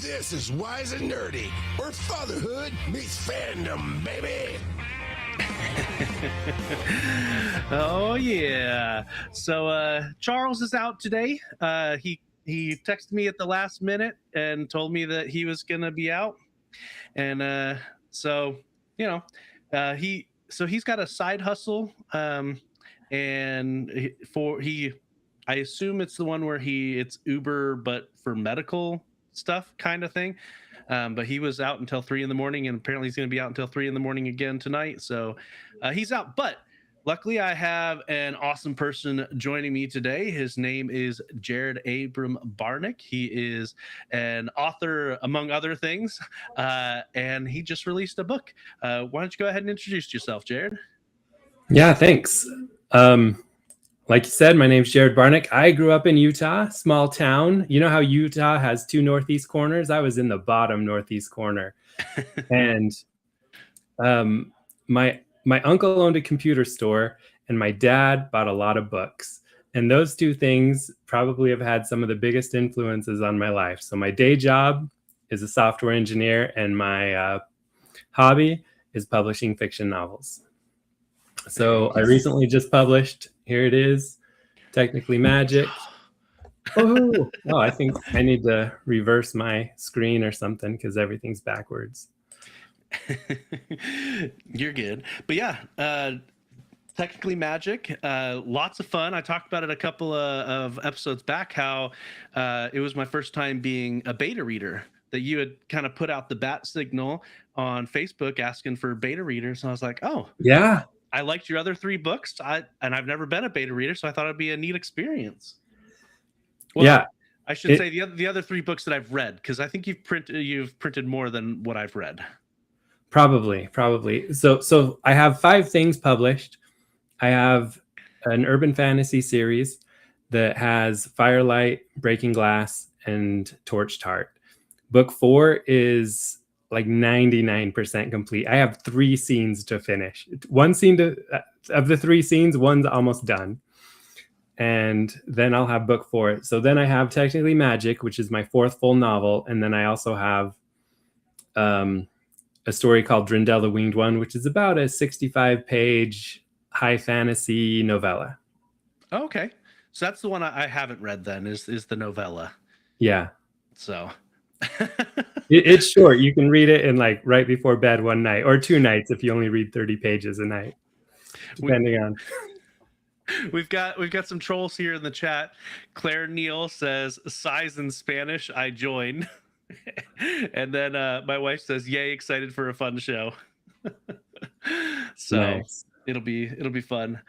This is Wise and Nerdy, where fatherhood meets fandom, baby. Oh yeah. So Charles is out today. He texted me at the last minute and told me that he was gonna be out. And so you know, he's got a side hustle. And he I assume it's the one where it's Uber but for medical stuff kind of thing. But he was out until 3 in the morning, and apparently he's going to be out until 3 in the morning again tonight. So he's out. But luckily, I have an awesome person joining me today. His name is Jared Abram Barneck. He is an author, among other things, and he just released a book. Why don't you go ahead and introduce yourself, Jared? Yeah, thanks. Like you said, my name's Jared Barneck. I grew up in Utah, small town. You know how Utah has two northeast corners? I was in the bottom northeast corner. And my uncle owned a computer store, and my dad bought a lot of books. And those two things probably have had some of the biggest influences on my life. So my day job is a software engineer, and my hobby is publishing fiction novels. So I recently just published, here it is, Technically Magic. Oh, I think I need to reverse my screen or something because everything's backwards. You're good. But yeah, Technically Magic, lots of fun. I talked about it a couple of episodes back, how it was my first time being a beta reader, that you had kind of put out the bat signal on Facebook asking for beta readers. And I was like, oh, yeah. I liked your other 3 books, and I've never been a beta reader, so I thought it'd be a neat experience. Well, yeah, I should say the other 3 books that I've read, because I think you've printed more than what I've read. Probably. So I have 5 things published. I have an urban fantasy series that has Firelight, Breaking Glass, and Torched Heart. Book 4 is like 99% complete. I have 3 scenes to finish. One scene of the 3 scenes, one's almost done. And then I'll have book 4. So then I have Technically Magic, which is my 4th full novel. And then I also have a story called Drindel the Winged One, which is about a 65-page high fantasy novella. Oh, okay. So that's the one I haven't read then, is the novella. Yeah. So... It's short. You can read it in like right before bed one night, or 2 nights if you only read 30 pages a night, depending on. We've got some trolls here in the chat. Claire Neal says, "Size in Spanish, I join." And then my wife says, "Yay, excited for a fun show." So nice. It'll be fun.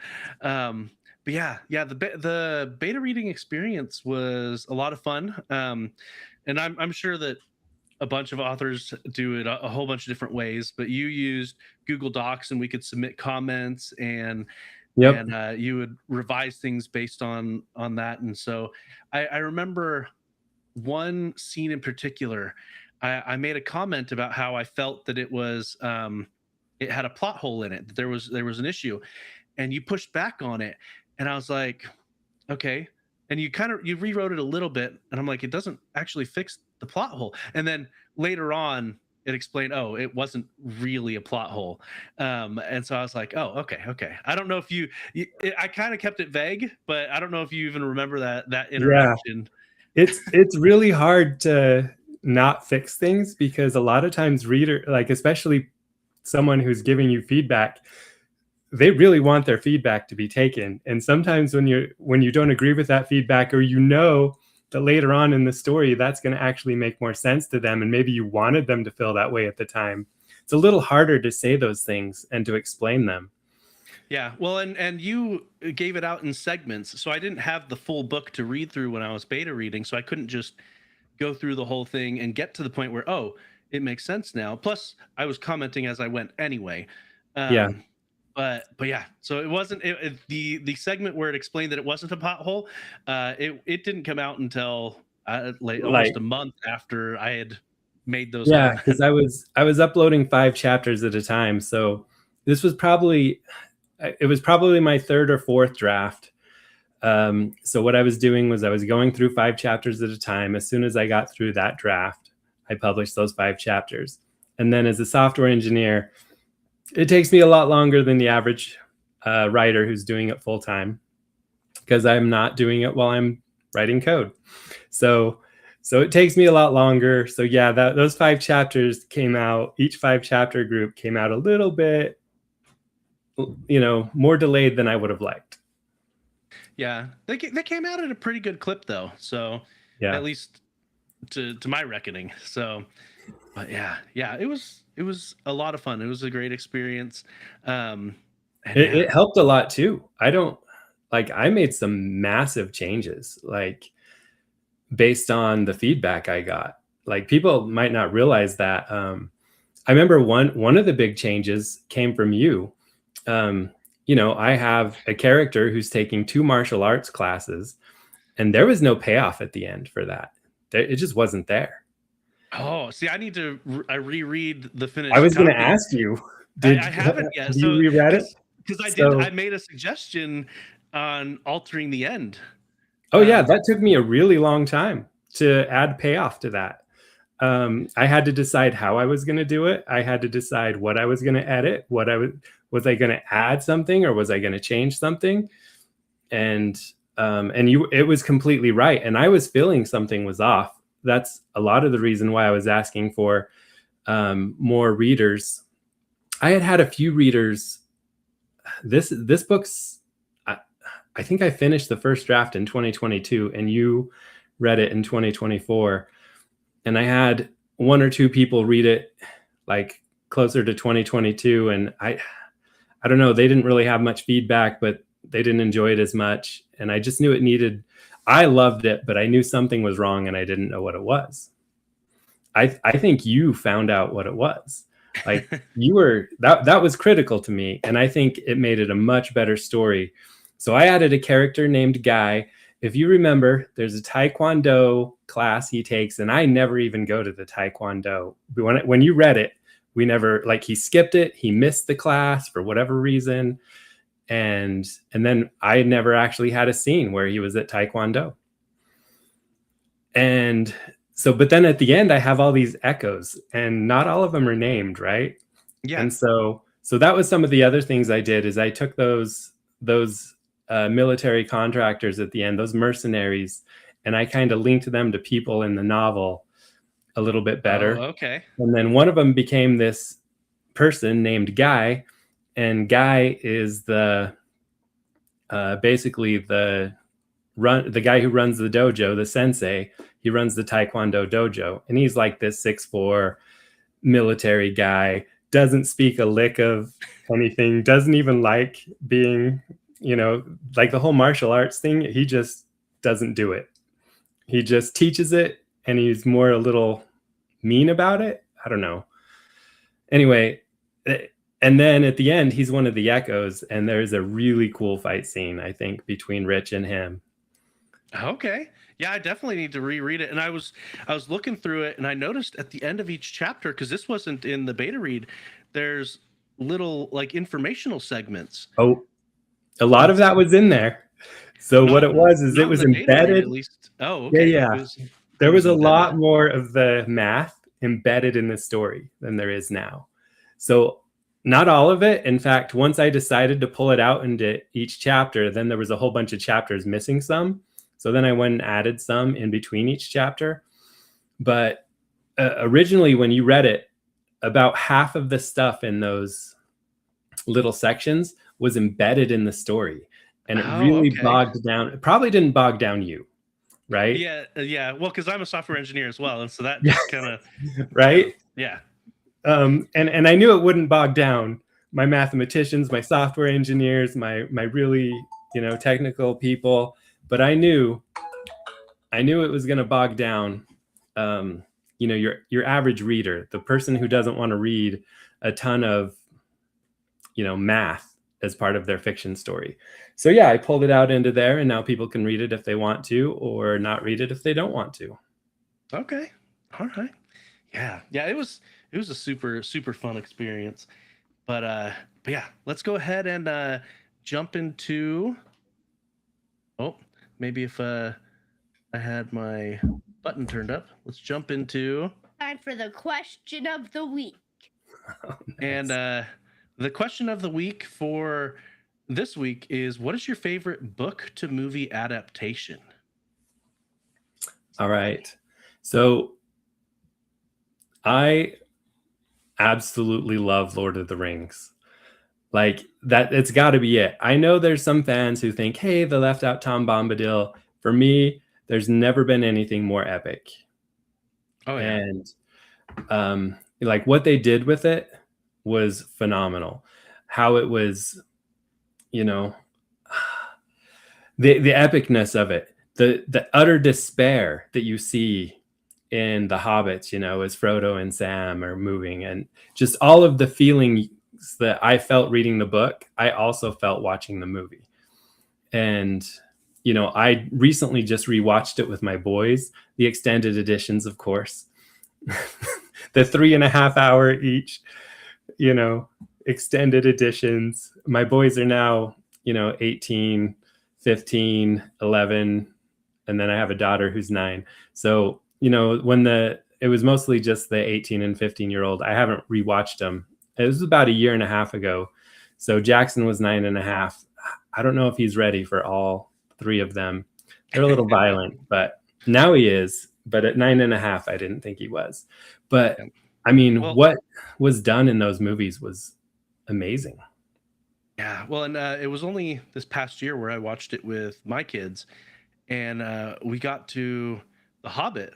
But yeah, the beta reading experience was a lot of fun. And I'm sure that a bunch of authors do it a whole bunch of different ways, but you used Google Docs, and we could submit comments, and you would revise things based on that. And so I remember one scene in particular. I made a comment about how I felt that it was it had a plot hole in it. That there was an issue, and you pushed back on it, and I was like, okay. And you rewrote it a little bit, and I'm like, it doesn't actually fix the plot hole. And then later on, it explained, oh, it wasn't really a plot hole. And so I was like, oh, okay. I don't know if I kind of kept it vague, but I don't know if you even remember that interaction. Yeah. It's really hard to not fix things, because a lot of times especially someone who's giving you feedback, they really want their feedback to be taken. And sometimes when you don't agree with that feedback, or that later on in the story that's going to actually make more sense to them, and maybe you wanted them to feel that way at the time, it's a little harder to say those things and to explain them. Yeah, well, and you gave it out in segments, so I didn't have the full book to read through when I was beta reading, so I couldn't just go through the whole thing and get to the point where, oh, it makes sense now. Plus, I was commenting as I went anyway. Yeah. But yeah, so it wasn't the segment where it explained that it wasn't a pothole. It didn't come out until almost a month after I had made those. Yeah, because I was uploading 5 chapters at a time. So this was probably my 3rd or 4th draft. So what I was doing was I was going through 5 chapters at a time. As soon as I got through that draft, I published those 5 chapters. And then as a software engineer, it takes me a lot longer than the average writer who's doing it full time, because I'm not doing it while I'm writing code. So it takes me a lot longer. So yeah, those 5 chapters came out, each 5 chapter group came out a little bit, more delayed than I would have liked. Yeah, they came out at a pretty good clip though. So Yeah. at least to my reckoning. So, but yeah, it was a lot of fun. It was a great experience. It helped a lot too. I made some massive changes, like based on the feedback I got. Like people might not realize that. I remember one of the big changes came from you. I have a character who's taking 2 martial arts classes, and there was no payoff at the end for that. It just wasn't there. Oh, see, I need to reread the finished. I was going to copy. ask you. I haven't yet. Have you reread it? Because I made a suggestion on altering the end. Oh yeah, that took me a really long time to add payoff to that. I had to decide how I was going to do it. I had to decide what I was going to edit. Was I going to add something, or was I going to change something? And it was completely right. And I was feeling something was off. That's a lot of the reason why I was asking for more readers. I had a few readers. This book's, I think I finished the first draft in 2022, and you read it in 2024. And I had 1 or 2 people read it like closer to 2022. And I don't know, they didn't really have much feedback, but they didn't enjoy it as much. And I just knew I loved it, but I knew something was wrong and I didn't know what it was. I think you found out what it was. Like that was critical to me. And I think it made it a much better story. So I added a character named Guy. If you remember, there's a Taekwondo class he takes, and I never even go to the Taekwondo. When you read it, we never, he skipped it. He missed the class for whatever reason. And then I never actually had a scene where he was at Taekwondo. And so, but then at the end, I have all these echoes, and not all of them are named, right? Yeah. And so that was some of the other things I did, is I took those military contractors at the end, those mercenaries, and I kind of linked them to people in the novel a little bit better. Oh, okay. And then one of them became this person named Guy, and Guy is basically the guy who runs the dojo, the sensei. He runs the Taekwondo dojo, and he's like this 6'4" military guy, doesn't speak a lick of anything, doesn't even like being, like the whole martial arts thing. He just doesn't do it. He just teaches it, and he's more a little mean about it. I don't know. Anyway, and then at the end, he's one of the echoes, and there's a really cool fight scene, I think, between Rich and him. Okay. Yeah, I definitely need to reread it. And I was looking through it, and I noticed at the end of each chapter, because this wasn't in the beta read, there's little informational segments. Oh, a lot of that was in there. So what it was is it was embedded. At least. Oh, okay. Yeah. There was a lot more of the math embedded in the story than there is now. So not all of it. In fact, once I decided to pull it out into each chapter, then there was a whole bunch of chapters missing some. So then I went and added some in between each chapter. But originally, when you read it, about half of the stuff in those little sections was embedded in the story. And it really bogged down. It probably didn't bog down you, right? Yeah. Well, because I'm a software engineer as well. And so that just kind of... right? Yeah. And I knew it wouldn't bog down my mathematicians, my software engineers, my really, technical people. But I knew it was going to bog down, your average reader, the person who doesn't want to read a ton of, math as part of their fiction story. So yeah, I pulled it out into there, and now people can read it if they want to, or not read it if they don't want to. Okay. All right. Yeah. It was a super, super fun experience. But yeah, let's go ahead and jump into... Oh, maybe if I had my button turned up, let's jump into Time for the question of the week. Oh, nice. And the question of the week for this week is, what is your favorite book to movie adaptation? All right. So I absolutely love Lord of the Rings. Like that, it's got to be it. I know there's some fans who think, hey, they left out Tom Bombadil. For me, there's never been anything more epic. Oh yeah. And like what they did with it was phenomenal. How it was, you know, the epicness of it, the utter despair that you see in the Hobbits, you know, as Frodo and Sam are moving, and just all of the feelings that I felt reading the book, I also felt watching the movie. And you know, I recently just rewatched it with my boys, the extended editions, of course. The 3.5 hour each, you know, extended editions. My boys are now, you know, 18, 15, 11, and then I have a daughter who's 9. So, you know, it was mostly just the 18 and 15-year-old. I haven't rewatched them. It was about 1.5 years ago. So Jackson was 9.5. I don't know if he's ready for all 3 of them. They're a little violent, but now he is. But at 9.5, I didn't think he was. But I mean, what was done in those movies was amazing. Yeah. Well, and it was only this past year where I watched it with my kids, and we got to The Hobbit,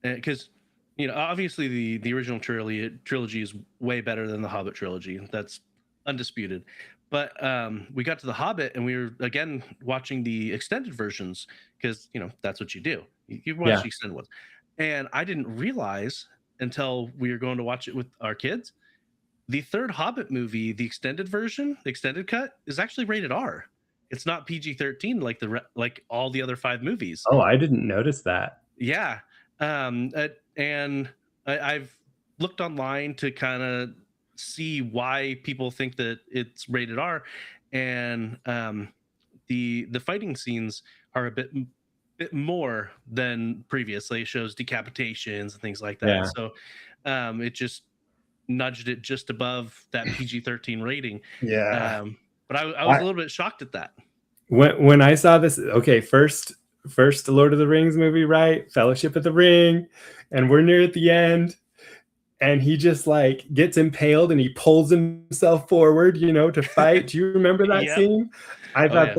because you know, obviously the original trilogy is way better than the Hobbit trilogy. That's undisputed. But we got to The Hobbit, and we were again watching the extended versions because, you know, that's what you do. You watch the extended ones. And I didn't realize until we were going to watch it with our kids, the third Hobbit movie, the extended version, the extended cut, is actually rated R. It's not PG-13 like all the other 5 movies. Oh, I didn't notice that. Yeah. And I've looked online to kind of see why people think that it's rated R, and the fighting scenes are a bit more than previously. It shows decapitations and things like that. Yeah. So it just nudged it just above that PG-13 rating. Yeah. But I was a little bit shocked at that. When I saw this, okay, first Lord of the Rings movie, right? Fellowship of the Ring, and we're near at the end, and he just like gets impaled and he pulls himself forward, you know, to fight. Do you remember that scene? I thought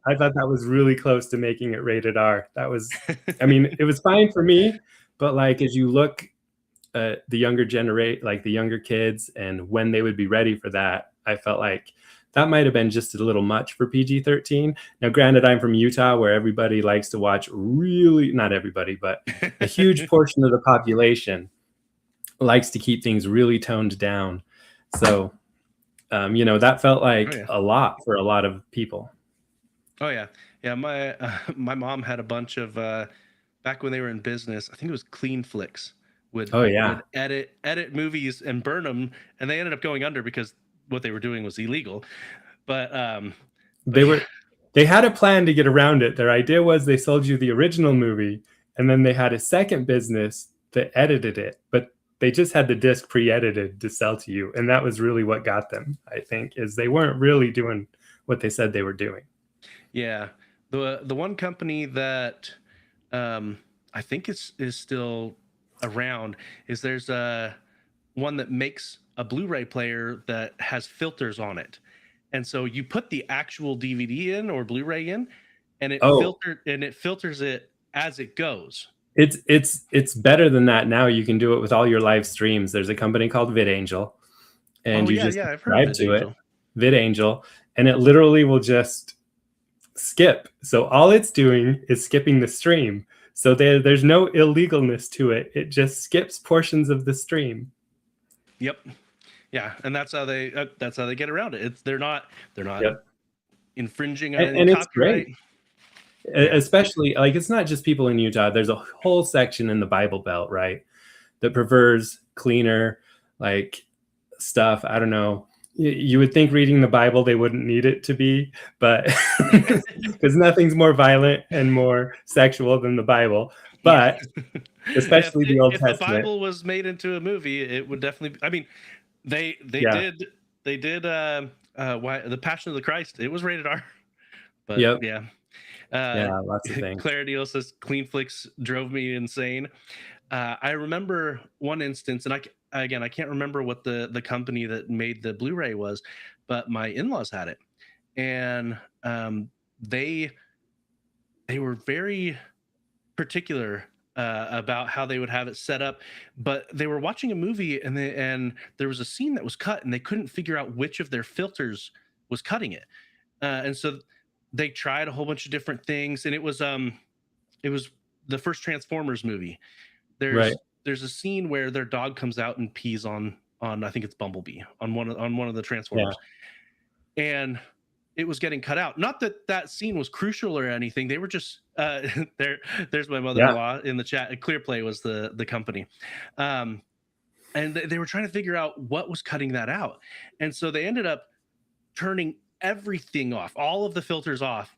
that was really close to making it rated R. That was, I mean, it was fine for me, but like as you look at the younger generation, like the younger kids, and when they would be ready for that, I felt like that might have been just a little much for PG-13. Now, granted, I'm from Utah, where everybody likes to watch not everybody, but a huge portion of the population likes to keep things really toned down. So, you know, that felt like a lot for a lot of people. Oh yeah. Yeah. My mom had a bunch of, back when they were in business, I think it was Clean Flicks, would edit movies and burn them. And they ended up going under because what they were doing was illegal. But they had a plan to get around it. Their idea was they sold you the original movie, and then they had a second business that edited it, but they just had the disc pre-edited to sell to you. And that was really what got them, I think, is they weren't really doing what they said they were doing. Yeah. The one company that I think is still around is there's one that makes a Blu-ray player that has filters on it. And so you put the actual DVD in or Blu-ray in, and it filters it as it goes. It's better than that now. You can do it with all your live streams. There's a company called VidAngel, and just subscribe to it, VidAngel, and it literally will just skip. So all it's doing is skipping the stream. So there's no illegalness to it. It just skips portions of the stream. Yep. Yeah, and that's how they get around it. They're not infringing on any copyright. It's great. Especially, like, it's not just people in Utah. There's a whole section in the Bible Belt, right, that prefers cleaner, like, stuff. I don't know. You would think reading the Bible they wouldn't need it to be, but because nothing's more violent and more sexual than the Bible. but especially the Old if the Testament. Bible was made into a movie, it would definitely. I mean, they Yeah. did why the Passion of the Christ. It was rated R, but Yep. yeah. Yeah, lots of things. Claire Deal says Clean Flicks drove me insane. I remember one instance, and I can't remember what the company that made the Blu-ray was, but my in-laws had it, and they were very particular about how they would have it set up. But they were watching a movie, and there was a scene that was cut, and they couldn't figure out which of their filters was cutting it, and so they tried a whole bunch of different things, and it was the first Transformers movie. Right. There's a scene where their dog comes out and pees on I think it's Bumblebee on one of the Transformers, and it was getting cut out. Not that scene was crucial or anything. They were just there's my mother-in-law in the chat. Clearplay was the company, and they were trying to figure out what was cutting that out, and so they ended up turning everything off, all of the filters off,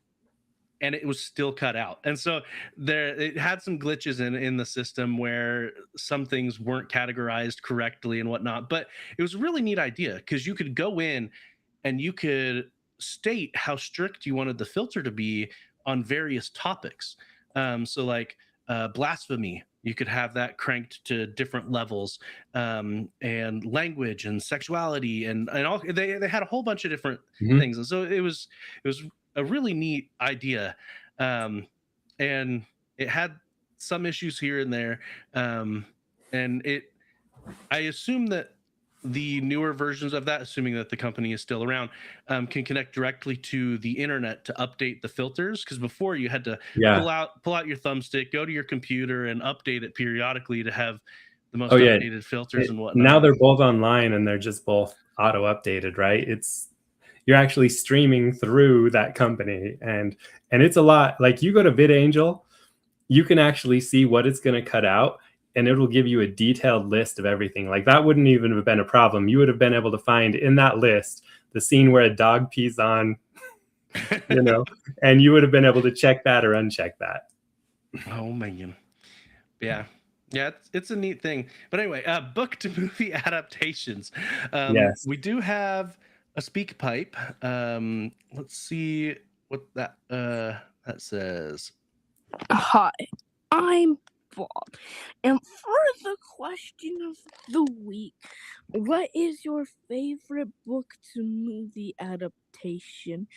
and it was still cut out. And so it had some glitches in the system where some things weren't categorized correctly and whatnot. But it was a really neat idea, because you could go in and you could state how strict you wanted the filter to be on various topics. So like blasphemy, you could have that cranked to different levels, and language and sexuality and all. They had a whole bunch of different things, and so it was a really neat idea, and it had some issues here and there, and I assume that the newer versions of that, assuming that the company is still around, can connect directly to the internet to update the filters, because before you had to pull out your thumbstick, go to your computer, and update it periodically to have the most updated filters and whatnot. Now they're both online, and they're just both auto updated, right? You're actually streaming through that company, and it's a lot. Like, you go to VidAngel, you can actually see what it's going to cut out, and it'll give you a detailed list of everything. Like, that wouldn't even have been a problem. You would have been able to find in that list the scene where a dog pees on, and you would have been able to check that or uncheck that. Oh man. Yeah, it's a neat thing. But anyway, book to movie adaptations. Yes. We do have a speak pipe. Let's see what that says. Hi, I'm Bob, and for the question of the week, what is your favorite book to movie adaptation?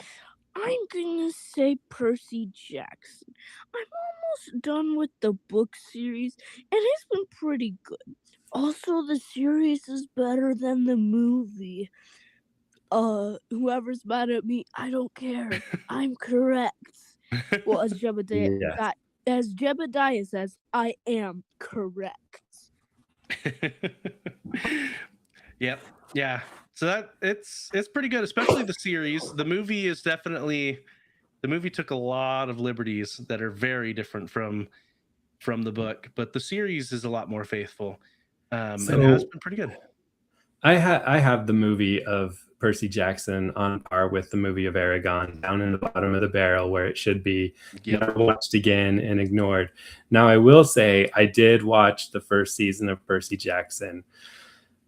I'm gonna say Percy Jackson. I'm almost done with the book series, and it's been pretty good. Also, the series is better than the movie. Whoever's mad at me, I don't care. I'm correct. Well, as Jebediah says, I am correct. Yep. Yeah. So that it's pretty good, especially the series. The movie took a lot of liberties that are very different from the book, but the series is a lot more faithful, and it has been pretty good. I have the movie of Percy Jackson on par with the movie of Aragon, down in the bottom of the barrel where it should be. Never watched again and ignored. Now, I will say I did watch the first season of Percy Jackson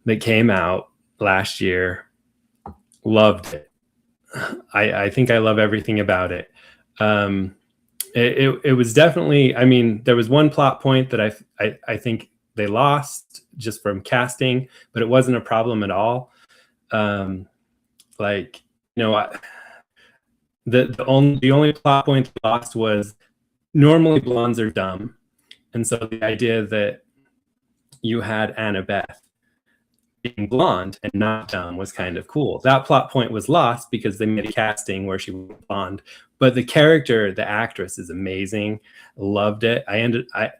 that came out last year. Loved it. I think I love everything about it. It was definitely, I mean, there was one plot point that I think they lost just from casting, but it wasn't a problem at all. The only plot point they lost was, normally blondes are dumb, and so the idea that you had Annabeth being blonde and not dumb was kind of cool. That plot point was lost because they made a casting where she was blonde, but the character, the actress, is amazing. Loved it. I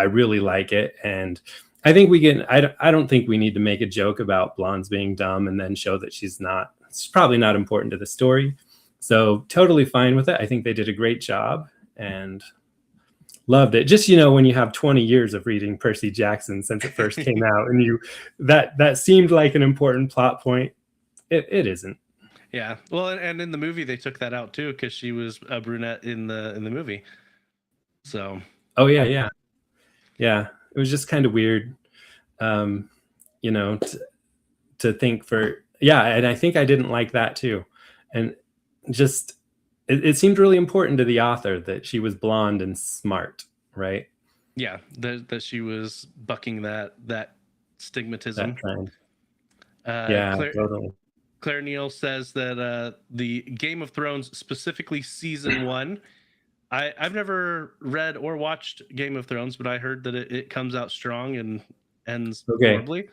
really like it, and I think I don't think we need to make a joke about blondes being dumb and then show that she's not. It's probably not important to the story. So totally fine with it. I think they did a great job and loved it. Just, when you have 20 years of reading Percy Jackson since it first came out, and that seemed like an important plot point. It isn't. Yeah. Well, and in the movie they took that out too, because she was a brunette in the movie. So. Oh yeah. Yeah, it was just kind of weird, you know, to think for, yeah. And I think I didn't like that too. And just, it seemed really important to the author that she was blonde and smart, right? Yeah, that she was bucking that stigmatism. That trend. Claire, Totally. Claire Neal says that the Game of Thrones, specifically season 1, I've never read or watched Game of Thrones, but I heard that it comes out strong and ends horribly.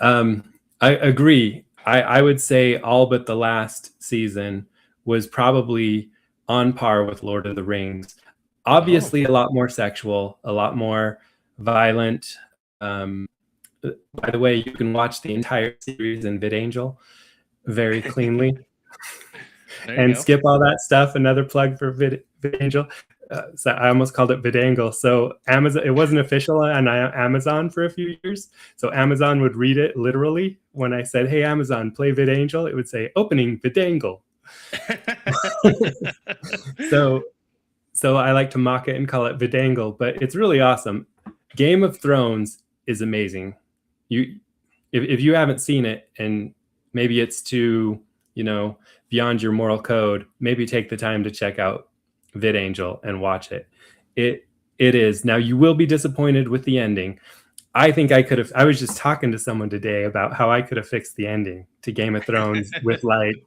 I agree. I would say all but the last season was probably on par with Lord of the Rings. Obviously, a lot more sexual, a lot more violent. By the way, you can watch the entire series in VidAngel very cleanly and skip all that stuff. Another plug for VidAngel. So I almost called it Vidangle. So Amazon, it wasn't official on Amazon for a few years. So Amazon would read it literally when I said, "Hey Amazon, play VidAngel," it would say opening Vidangle. So I like to mock it and call it Vidangle, but it's really awesome. Game of Thrones is amazing. If you haven't seen it, and maybe it's too, beyond your moral code, maybe take the time to check out VidAngel and watch it. It is. Now, you will be disappointed with the ending. I think I was just talking to someone today about how I could have fixed the ending to Game of Thrones with like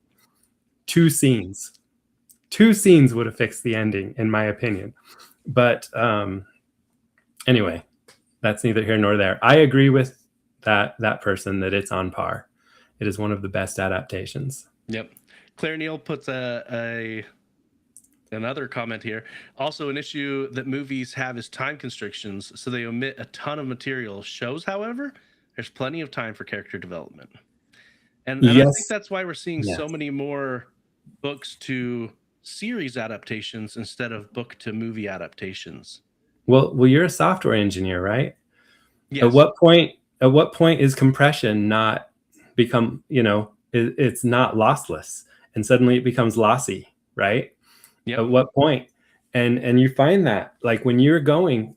2 scenes. 2 scenes would have fixed the ending, in my opinion. But anyway, that's neither here nor there. I agree with that person that it's on par. It is one of the best adaptations. Yep. Claire Neal puts another comment here. Also, an issue that movies have is time constrictions, so they omit a ton of material. Shows, however, there's plenty of time for character development. And Yes. I think that's why we're seeing so many more books to series adaptations instead of book to movie adaptations. Well, you're a software engineer, right? Yes. At what point is compression not become, it's not lossless, and suddenly it becomes lossy, right? Yep. At what point? And you find that, like, when you're going,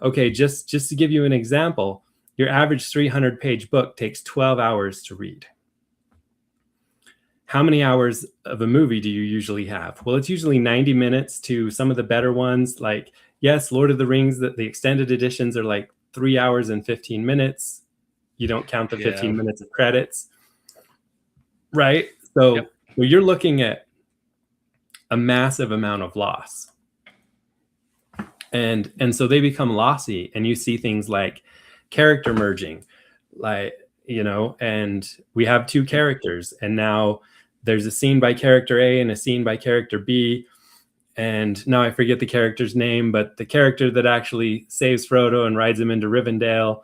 okay, just to give you an example, your average 300-page book takes 12 hours to read. How many hours of a movie do you usually have? Well, it's usually 90 minutes to some of the better ones. Like, yes, Lord of the Rings, the extended editions are like 3 hours and 15 minutes. You don't count the 15 minutes of credits, right? So you're looking at a massive amount of loss. And so they become lossy, and you see things like character merging, like, and we have 2 characters, and now there's a scene by character A and a scene by character B. And now I forget the character's name, but the character that actually saves Frodo and rides him into Rivendell,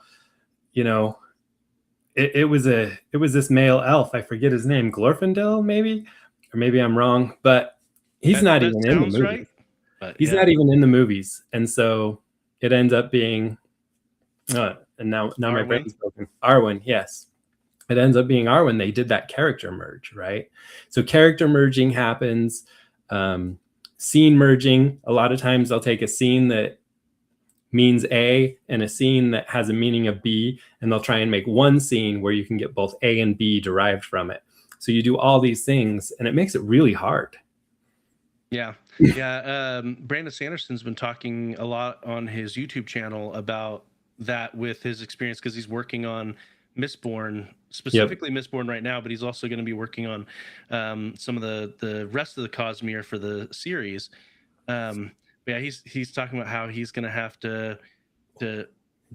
it was this male elf. I forget his name, Glorfindel, maybe, or maybe I'm wrong, but he's not even in the movies. Right? But, he's not even in the movies. And so it ends up being, and now my brain's broken. Arwen, yes. It ends up being Arwen. They did that character merge, right? So character merging happens. Scene merging, a lot of times they'll take a scene that means A and a scene that has a meaning of B, and they'll try and make one scene where you can get both A and B derived from it. So you do all these things, and it makes it really hard. Yeah. Brandon Sanderson's been talking a lot on his YouTube channel about that with his experience, because he's working on Mistborn, specifically Mistborn right now, but he's also going to be working on some of the rest of the Cosmere for the series. He's talking about how he's going to have to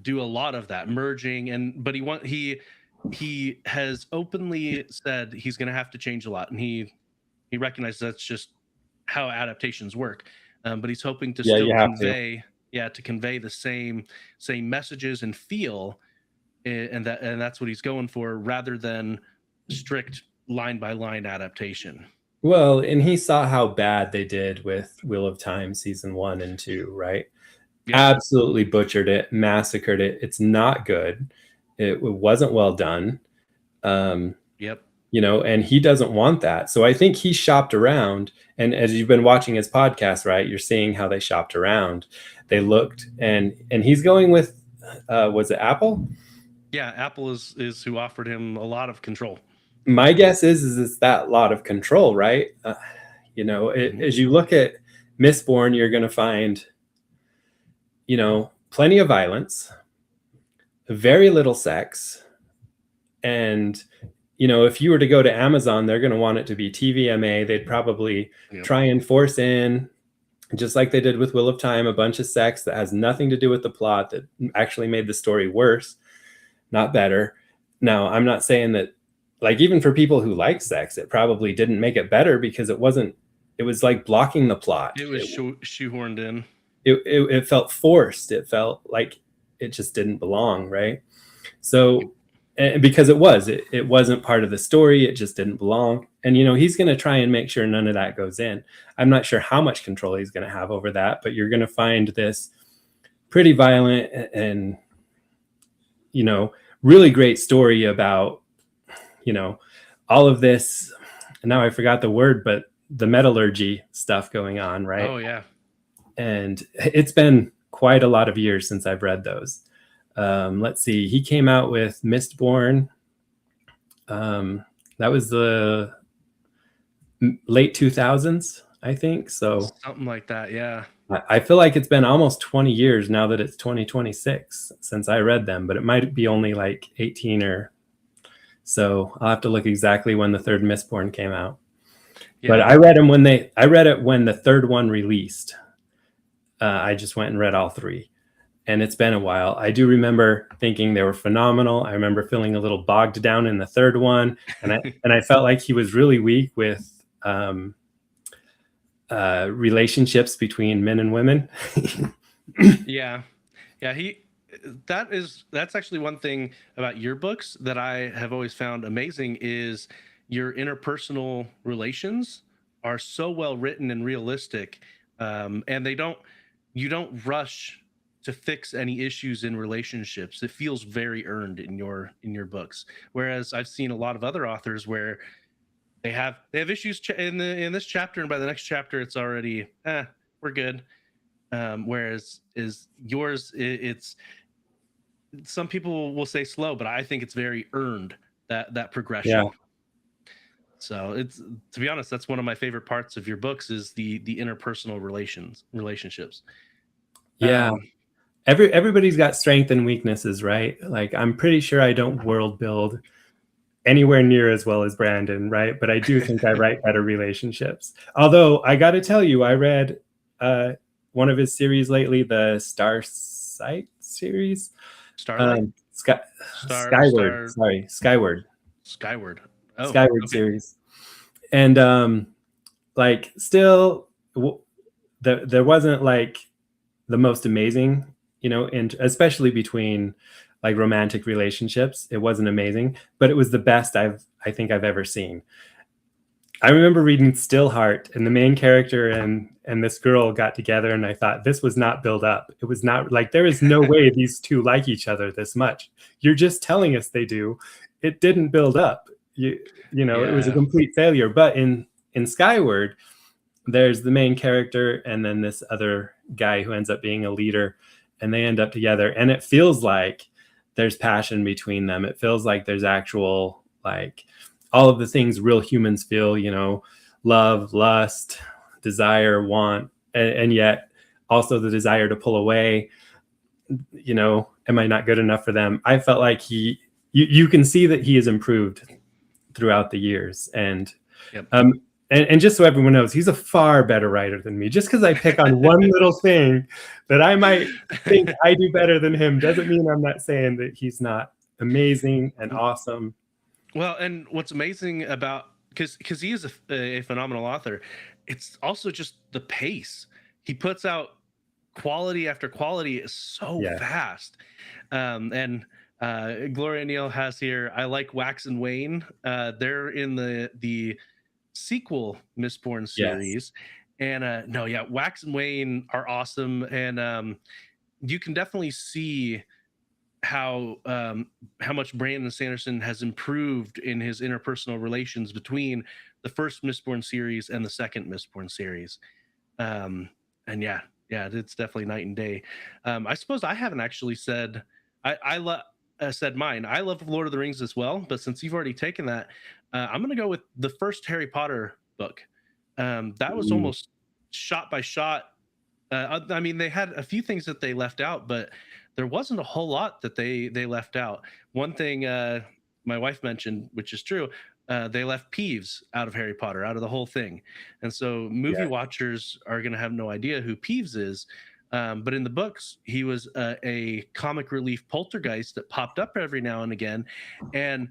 do a lot of that merging, but he has openly said he's going to have to change a lot, and he recognizes that's just how adaptations work. But he's hoping to still convey the same messages and feel. And that's what he's going for, rather than strict line by line adaptation. Well, and he saw how bad they did with Wheel of Time season 1 and 2, right? Yeah. Absolutely butchered it, massacred it. It's not good. It wasn't well done. and he doesn't want that. So I think he shopped around, and as you've been watching his podcast, right, you're seeing how they shopped around. They looked, and he's going with was it Apple? Yeah, Apple is who offered him a lot of control. My guess is it's that lot of control, right? As you look at Mistborn, you're going to find, plenty of violence, very little sex, and if you were to go to Amazon, they're going to want it to be TVMA. They'd probably try and force in, just like they did with Wheel of Time, a bunch of sex that has nothing to do with the plot, that actually made the story worse, not better. Now, I'm not saying that, like, even for people who like sex, it probably didn't make it better, because it was like blocking the plot. It was shoehorned in. It felt forced. It felt like it just didn't belong, right? So, because it wasn't part of the story, it just didn't belong. And he's going to try and make sure none of that goes in. I'm not sure how much control he's going to have over that, but you're going to find this pretty violent and really great story about all of this. And now I forgot the word, but the metallurgy stuff going on, right? Oh yeah. And it's been quite a lot of years since I've read those. Let's see. He came out with Mistborn. That was the late 2000s, I think. So something like that. Yeah. I feel like it's been almost 20 years now that it's 2026 since I read them, but it might be only like 18 or so. I'll have to look exactly when the third Mistborn came out. Yeah. But I read it when the third one released. I just went and read all three. And it's been a while. I do remember thinking they were phenomenal. I remember feeling a little bogged down in the third one, and I felt like he was really weak with relationships between men and women. Yeah. That's actually one thing about your books that I have always found amazing, is your interpersonal relations are so well written and realistic, and you don't rush to fix any issues in relationships. It feels very earned in your books. Whereas I've seen a lot of other authors where they have issues in this chapter, and by the next chapter it's already we're good. Whereas yours, it's some people will say slow, but I think it's very earned, that progression. Yeah. So it's, to be honest, that's one of my favorite parts of your books, is the interpersonal relationships. Yeah. Everybody's got strengths and weaknesses, right? Like, I'm pretty sure I don't world build anywhere near as well as Brandon, right? But I do think I write better relationships. Although I got to tell you, I read one of his series lately, the Starsight series. Skyward. Oh, Skyward okay. series. And still, there wasn't like the most amazing, and especially between like romantic relationships, it wasn't amazing, but it was the best I think I've ever seen. I remember reading Stillheart, and the main character and this girl got together, and I thought, this was not built up. It was not like, there is no way these two like each other this much. You're just telling us they do. It didn't build up. It was a complete failure. But in Skyward, there's the main character and then this other guy who ends up being a leader, and they end up together, and it feels like there's passion between them. It feels like there's actual, like, all of the things real humans feel, love, lust, desire, want, and yet also the desire to pull away. Am I not good enough for them? I felt like you can see that he has improved throughout the years. And yep. And just so everyone knows, he's a far better writer than me. Just because I pick on one little thing that I might think I do better than him doesn't mean I'm not saying that he's not amazing and awesome. Well, and what's amazing about, because he is a phenomenal author, it's also just the pace. He puts out quality after quality is so fast. And Gloria Neal has here, I like Wax and Wane. They're in the sequel Mistborn series. Yes. And Wax and Wane are awesome. And you can definitely see how much Brandon Sanderson has improved in his interpersonal relations between the first Mistborn series and the second Mistborn series. And yeah, it's definitely night and day. I suppose I haven't actually said said mine. I love Lord of the Rings as well, but since you've already taken that, I'm gonna go with the first Harry Potter book. That was almost shot by shot. I mean, they had a few things that they left out, but there wasn't a whole lot that they left out. One thing my wife mentioned, which is true, they left Peeves out of Harry Potter, out of the whole thing, and so movie watchers are going to have no idea who Peeves is. But in the books, he was a comic relief poltergeist that popped up every now and again, and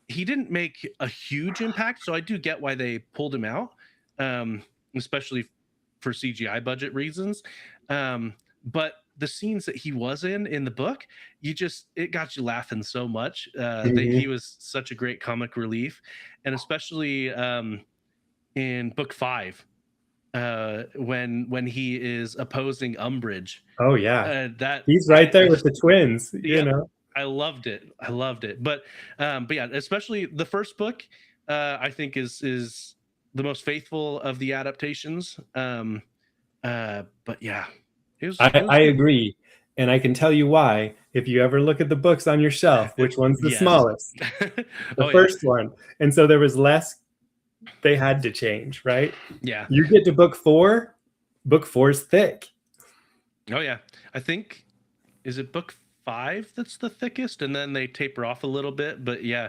he didn't make a huge impact. So I do get why they pulled him out, especially for CGI budget reasons. But the scenes that he was in the book, it got you laughing so much. He was such a great comic relief, and especially in book 5, when he is opposing Umbridge. Oh yeah, that he's right there with the twins. You know, I loved it. But yeah, especially the first book, I think is the most faithful of the adaptations. But yeah, I agree, and I can tell you why. If you ever look at the books on your shelf, which one's the smallest? The first one. And so there was less they had to change, right? Yeah. You get to book 4, book 4's thick. Oh yeah. I think, is it book 5 that's the thickest, and then they taper off a little bit, but yeah,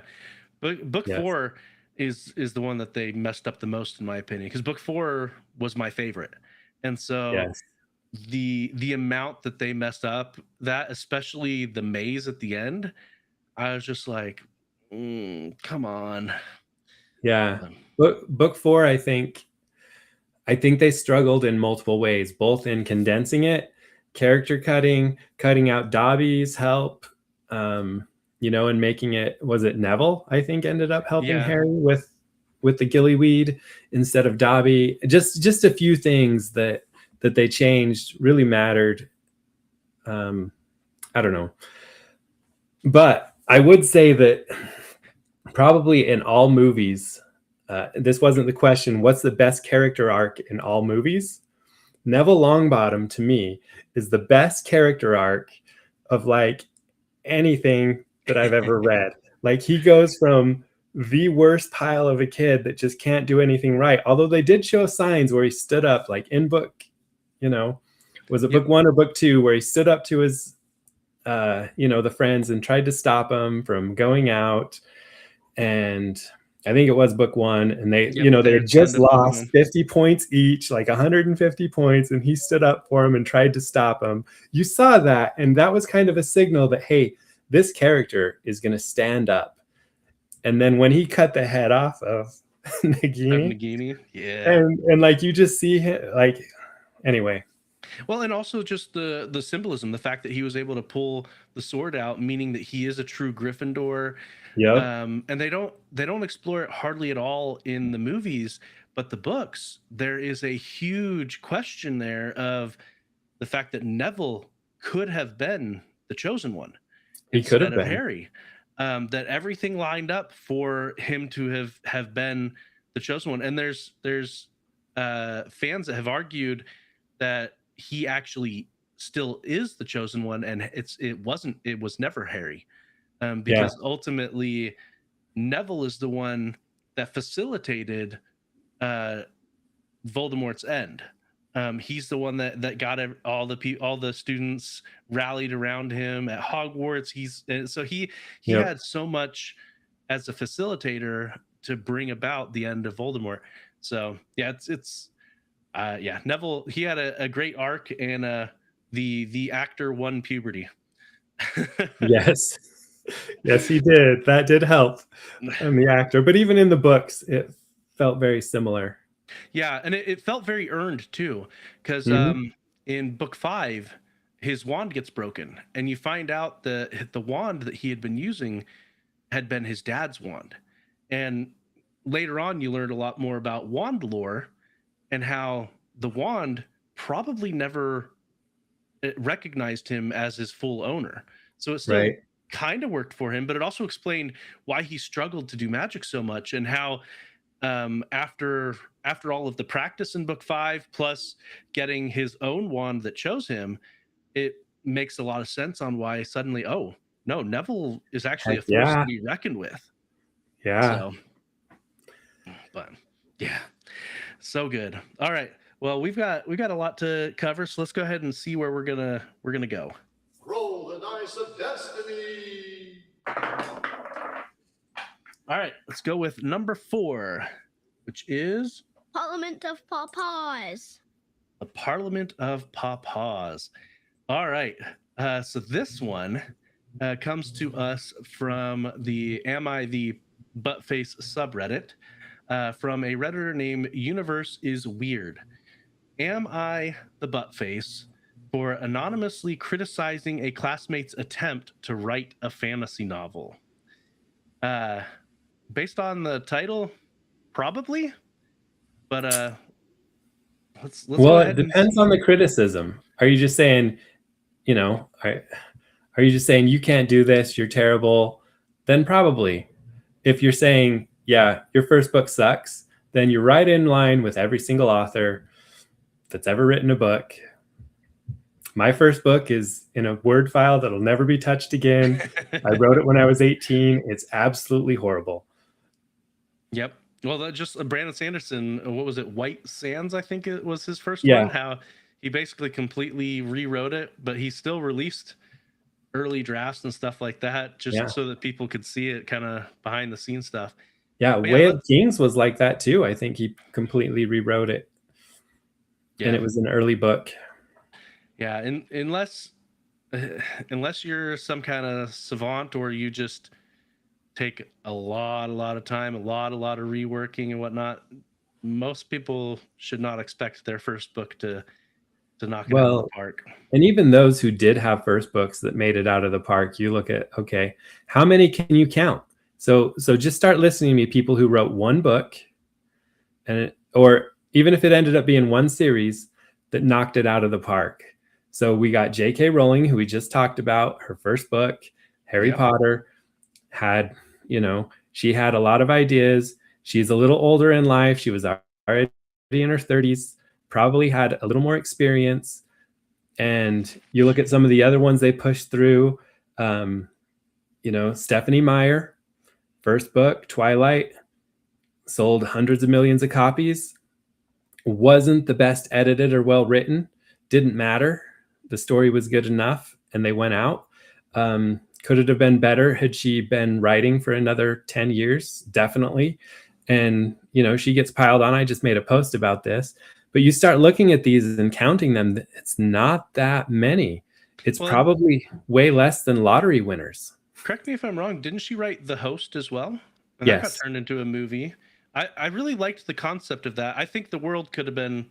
book 4 is the one that they messed up the most, in my opinion, because book 4 was my favorite. And so the amount that they messed up, that especially the maze at the end, I was just like, come on. Yeah. Book 4, I think they struggled in multiple ways, both in condensing it, character cutting out Dobby's help, you know, and making it, was it Neville, I think, ended up helping Harry with the gillyweed instead of Dobby. Just a few things that they changed really mattered. I don't know. But I would say that probably in all movies, this wasn't the question, what's the best character arc in all movies? Neville Longbottom, to me, is the best character arc of like anything that I've ever read. Like, he goes from the worst pile of a kid that just can't do anything right, although they did show signs where he stood up, like in book, you know, was it book 1 or book 2, where he stood up to his you know, the friends and tried to stop them from going out. And I think it was book 1, and they, you know, they had just lost 50 points each, like 150 points, and he stood up for him and tried to stop him. You saw that, and that was kind of a signal that, hey, this character is going to stand up. And then when he cut the head off of Nagini, and like, you just see him, like, anyway. Well, and also just the symbolism, the fact that he was able to pull the sword out, meaning that he is a true Gryffindor. And they don't explore it hardly at all in the movies, but the books, there is a huge question there of the fact that Neville could have been the chosen one. He could have been Harry. That everything lined up for him to have been the chosen one. And there's fans that have argued that he actually still is the chosen one, and it was never Harry. Because ultimately Neville is the one that facilitated Voldemort's end. He's the one that got all the students rallied around him at Hogwarts. He had so much as a facilitator to bring about the end of Voldemort. So yeah, it's Neville, he had a great arc, and the actor won puberty. Yes, he did. That did help in the actor, but even in the books, it felt very similar. Yeah, and it felt very earned too, because in book 5, his wand gets broken, and you find out that the wand that he had been using had been his dad's wand. And later on, you learned a lot more about wand lore and how the wand probably never recognized him as his full owner. So it still kind of worked for him, but it also explained why he struggled to do magic so much, and how after all of the practice in book 5 plus getting his own wand that chose him, it makes a lot of sense on why suddenly, oh no, Neville is actually Heck a force yeah. to be reckoned with. Yeah. So, but yeah, so good. All right, well, we've got a lot to cover, so let's go ahead and see where we're gonna go. Roll the dice of destiny. All right, let's go with number 4, which is Parliament of Pawpaws. the Parliament of Pawpaws. All right, so this one comes to us from the Am I the Buttface subreddit, from a redditor named Universe is Weird. Am I the buttface for anonymously criticizing a classmate's attempt to write a fantasy novel? Based on the title, probably, but let's Well, go it ahead and depends on the criticism. Are you just saying, are you just saying you can't do this, you're terrible? Then probably. If you're saying, yeah, your first book sucks, then you're right in line with every single author that's ever written a book. My first book is in a Word file that'll never be touched again. I wrote it when I was 18. It's absolutely horrible. Yep. Well, that just Brandon Sanderson, what was it? White Sands, I think it was his first Yeah. one. How he basically completely rewrote it, but he still released early drafts and stuff like that, just so that people could see it, kind of behind the scenes stuff. Yeah, But Way of Kings was like that too. I think he completely rewrote it. Yeah. And it was an early book. Yeah, and unless you're some kind of savant, or you just take a lot of time, a lot of reworking and whatnot, most people should not expect their first book to knock it out of the park. And even those who did have first books that made it out of the park, you look at, okay, how many can you count? So just start listening to me, people who wrote one book, or even if it ended up being one series that knocked it out of the park. So we got J.K. Rowling, who we just talked about, her first book, Harry Potter, had, she had a lot of ideas. She's a little older in life. She was already in her 30s, probably had a little more experience. And you look at some of the other ones they pushed through, Stephanie Meyer, first book, Twilight, sold hundreds of millions of copies, wasn't the best edited or well written, didn't matter. The story was good enough and they went out. Could it have been better had she been writing for another 10 years? Definitely. And, she gets piled on. I just made a post about this. But you start looking at these and counting them, it's not that many. It's probably way less than lottery winners. Correct me if I'm wrong. Didn't she write The Host as well? And yes. That got turned into a movie. I really liked the concept of that. I think the world could have been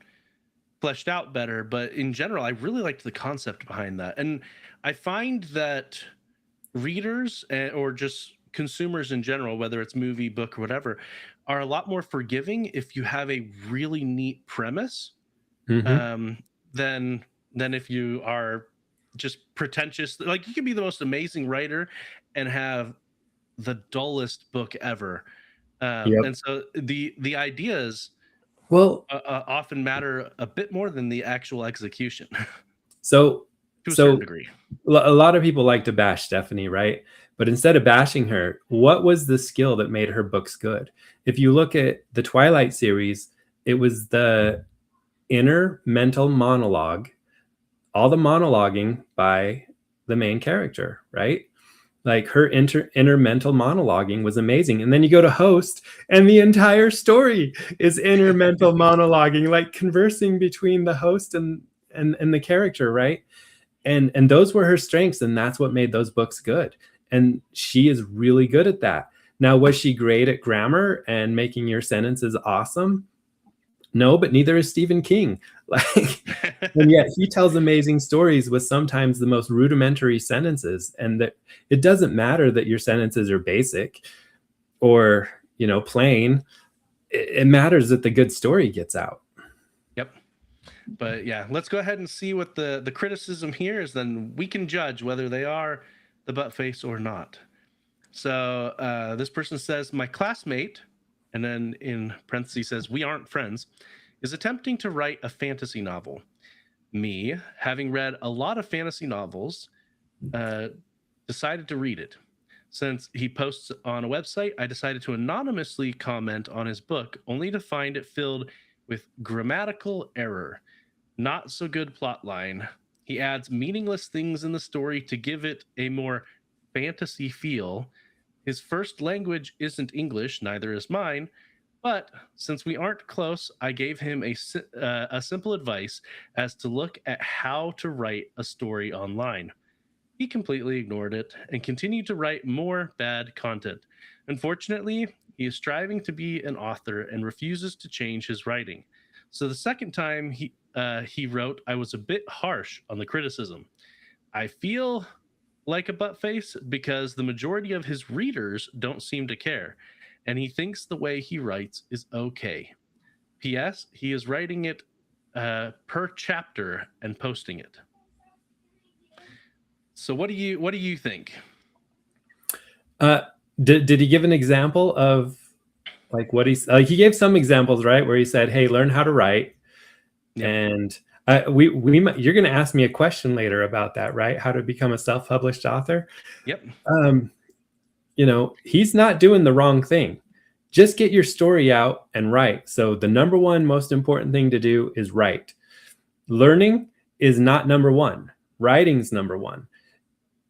fleshed out better, but in general, I really liked the concept behind that. And I find that readers or just consumers in general, whether it's movie, book, or whatever, are a lot more forgiving if you have a really neat premise, than if you are just pretentious. Like, you can be the most amazing writer and have the dullest book ever. And so the ideas often matter a bit more than the actual execution. So to a certain degree. A lot of people like to bash Stephanie, right? But instead of bashing her, what was the skill that made her books good? If you look at the Twilight series, it was the inner mental monologue, all the monologuing by the main character, right? Like, her inner mental monologuing was amazing. And then you go to Host, and the entire story is inner mental monologuing, like conversing between the host and the character, right? And those were her strengths, and that's what made those books good. And she is really good at that. Now, was she great at grammar and making your sentences awesome? No, but neither is Stephen King. And yet he tells amazing stories with sometimes the most rudimentary sentences. And that it doesn't matter that your sentences are basic or, plain. It matters that the good story gets out. Yep. But yeah, let's go ahead and see what the criticism here is. Then we can judge whether they are the butt face or not. So this person says, my classmate, and then in parentheses says, we aren't friends, is attempting to write a fantasy novel. Me, having read a lot of fantasy novels, decided to read it. Since he posts on a website, I decided to anonymously comment on his book, only to find it filled with grammatical error, not so good plot line. He adds meaningless things in the story to give it a more fantasy feel. His first language isn't English, neither is mine. But since we aren't close, I gave him a simple advice as to look at how to write a story online. He completely ignored it and continued to write more bad content. Unfortunately, he is striving to be an author and refuses to change his writing. So the second time he wrote, I was a bit harsh on the criticism. I feel like a butt face because the majority of his readers don't seem to care, and he thinks the way he writes is okay. P.S. He is writing it per chapter and posting it. So what do you think? Did he give an example of like what he's like? He gave some examples, right, where he said, "Hey, learn how to write," Yeah. and you're going to ask me a question later about that, right? How to become a self-published author. Yep. He's not doing the wrong thing. Just get your story out and write. So the number one most important thing to do is write. Learning is not number one. Writing's number one.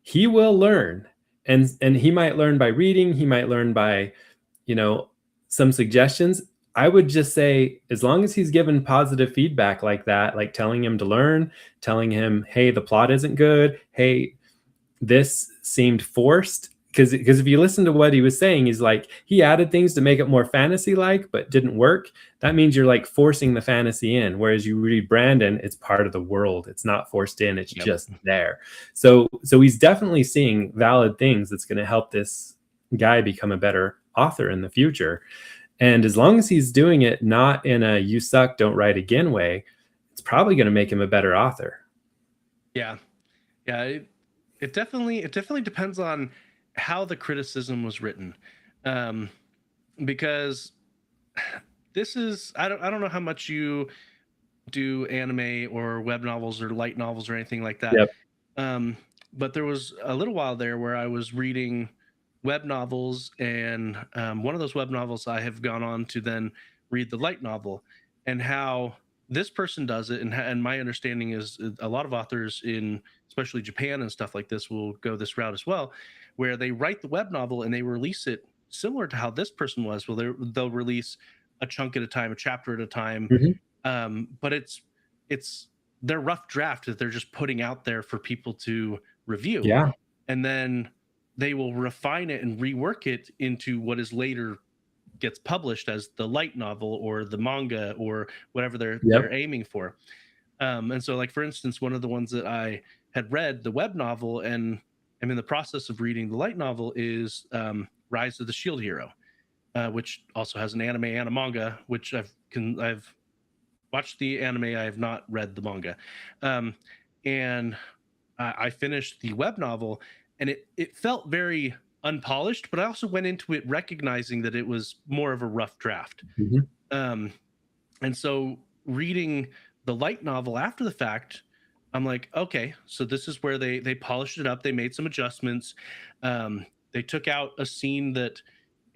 He will learn, and he might learn by reading. He might learn by, some suggestions. I would just say, as long as he's given positive feedback like that, like telling him to learn, telling him, hey, the plot isn't good. Hey, this seemed forced. Because if you listen to what he was saying, he's like, he added things to make it more fantasy-like, but didn't work. That means you're like forcing the fantasy in. Whereas you read Brandon, it's part of the world. It's not forced in. It's just there. So he's definitely seeing valid things that's going to help this guy become a better author in the future. And as long as he's doing it not in a "you suck, don't write again" way, it's probably going to make him a better author. Yeah. It definitely depends on how the criticism was written, because this is I don't know how much you do anime or web novels or light novels or anything like that. Yep. But there was a little while there where I was reading web novels, and one of those web novels I have gone on to then read the light novel, and how this person does it. And my understanding is a lot of authors in especially Japan and stuff like this will go this route as well, where they write the web novel and they release it similar to how this person was. Well, they'll release a chunk at a time, a chapter at a time. Mm-hmm. But it's their rough draft that they're just putting out there for people to review. Yeah. And then they will refine it and rework it into what is later gets published as the light novel or the manga or whatever they're aiming for. And so, like, for instance, one of the ones that I had read, the web novel, and I'm in the process of reading the light novel, is Rise of the Shield Hero, which also has an anime and a manga, which I've watched the anime. I have not read the manga. And I finished the web novel, and it felt very unpolished, but I also went into it recognizing that it was more of a rough draft. Mm-hmm. And so reading the light novel after the fact, I'm like, okay, so this is where they polished it up. They made some adjustments. They took out a scene that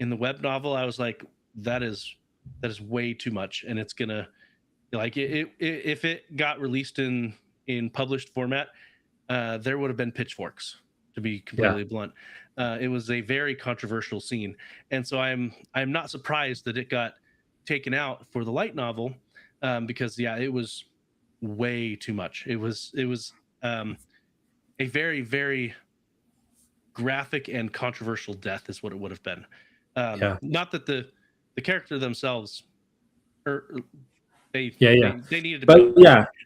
in the web novel, I was like, that is way too much. And it's gonna, like, if it got released in published format, there would have been pitchforks, to be completely blunt. It was a very controversial scene. And so I'm not surprised that it got taken out for the light novel, because it was way too much. It was a very, very graphic and controversial death is what it would have been. Not that the character themselves they needed to be,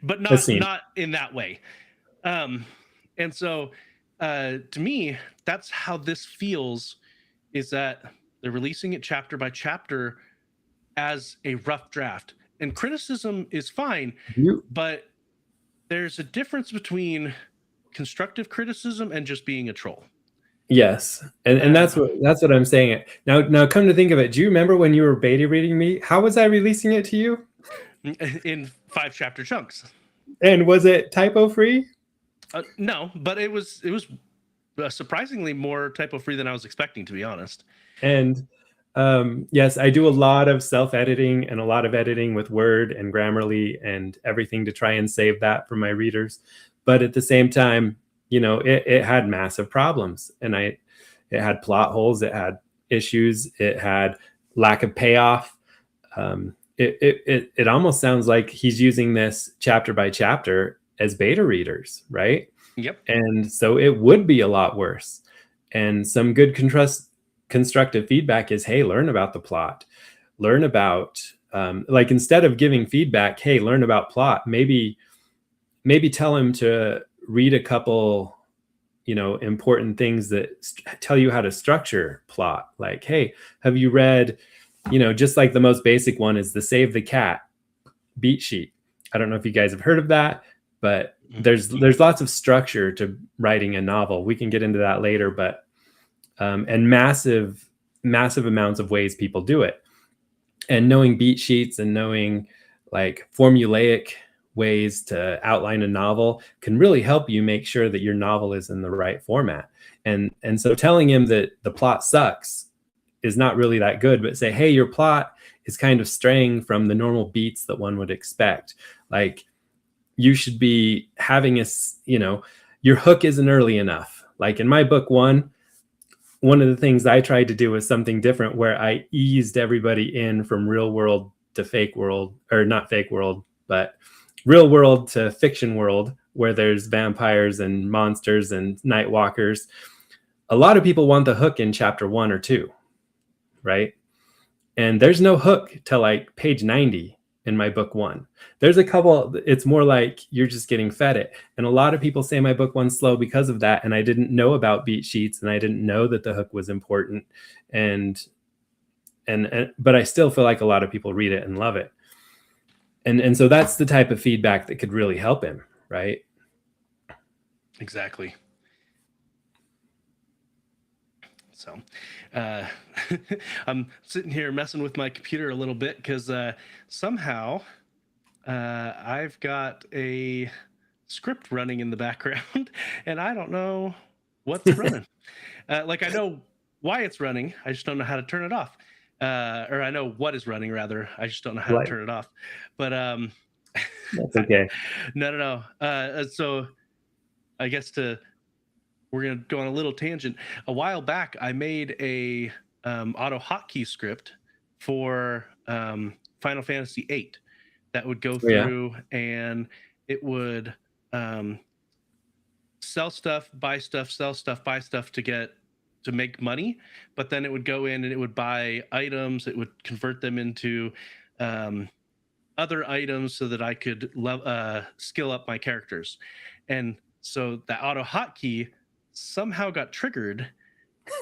but not in that way. And so to me, that's how this feels, is that they're releasing it chapter by chapter as a rough draft. And criticism is fine, but there's a difference between constructive criticism and just being a troll. Yes, and that's what I'm saying. Now come to think of it, do you remember when you were beta reading me? How was I releasing it to you? in 5 chapter chunks. And was it typo free? No, but it was surprisingly more typo free than I was expecting, to be honest. And yes, I do a lot of self-editing and a lot of editing with Word and Grammarly and everything to try and save that for my readers. But at the same time, you know, it had massive problems, and it had plot holes, it had issues, it had lack of payoff. It almost sounds like he's using this chapter by chapter as beta readers, right? Yep. And so it would be a lot worse. And some good constructive feedback is, hey, learn about the plot, learn about like, instead of giving feedback, hey, learn about plot, maybe tell him to read a couple, you know, important things that tell you how to structure plot. Like, hey, have you read, you know, just like the most basic one is the Save the Cat beat sheet. I don't know if you guys have heard of that, but there's lots of structure to writing a novel. We can get into that later, but and massive amounts of ways people do it. And knowing beat sheets and knowing like formulaic ways to outline a novel can really help you make sure that your novel is in the right format. And so telling him that the plot sucks is not really that good, but say, hey, your plot is kind of straying from the normal beats that one would expect. Like, you should be having you know, your hook isn't early enough. Like in my book one of the things I tried to do was something different, where I eased everybody in from real world to fake world, or not fake world, but real world to fiction world, where there's vampires and monsters and night walkers. A lot of people want the hook in chapter 1 or 2, right? And there's no hook till like page 90 in my book 1. There's a couple, it's more like you're just getting fed it. And a lot of people say my book 1's slow because of that. And I didn't know about beat sheets, and I didn't know that the hook was important. But I still feel like a lot of people read it and love it. And so that's the type of feedback that could really help him, right? Exactly. So I'm sitting here messing with my computer a little bit because somehow I've got a script running in the background and I don't know what's running. Like, I know why it's running, I just don't know how to turn it off. Or I know what is running, rather. I just don't know how to turn it off. But that's okay. No. So I guess we're going to go on a little tangent. A while back, I made a auto hotkey script for Final Fantasy VIII that would go through and it would sell stuff, buy stuff, sell stuff, buy stuff to make money. But then it would go in and it would buy items. It would convert them into other items so that I could skill up my characters. And so the auto hotkey somehow got triggered,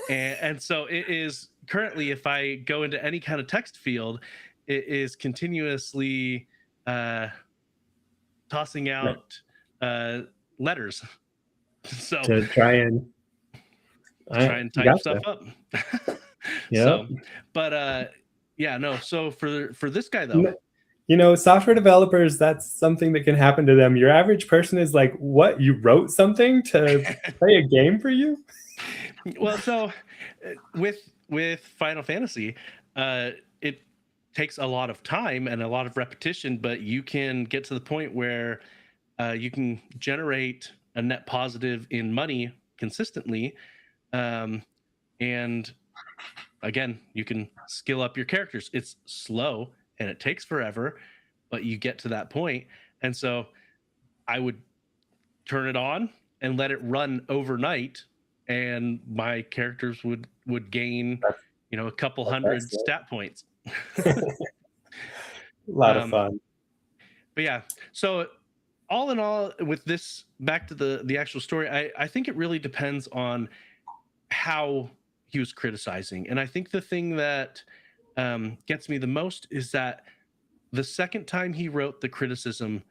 and so it is currently, if I go into any kind of text field, it is continuously tossing out letters. So to try and type stuff up. Yeah. So, but yeah, no. So for this guy though, you know, software developers, that's something that can happen to them. Your average person is like, what? You wrote something to play a game for you? Well, so with Final Fantasy, it takes a lot of time and a lot of repetition, but you can get to the point where you can generate a net positive in money consistently. And again, you can skill up your characters. It's slow and it takes forever, but you get to that point. And so I would turn it on and let it run overnight, and my characters would gain, you know, a couple hundred stat points. A lot of fun. But yeah, so all in all, with this, back to the actual story, I think it really depends on how he was criticizing. And I think the thing that gets me the most is that the second time he wrote the criticism,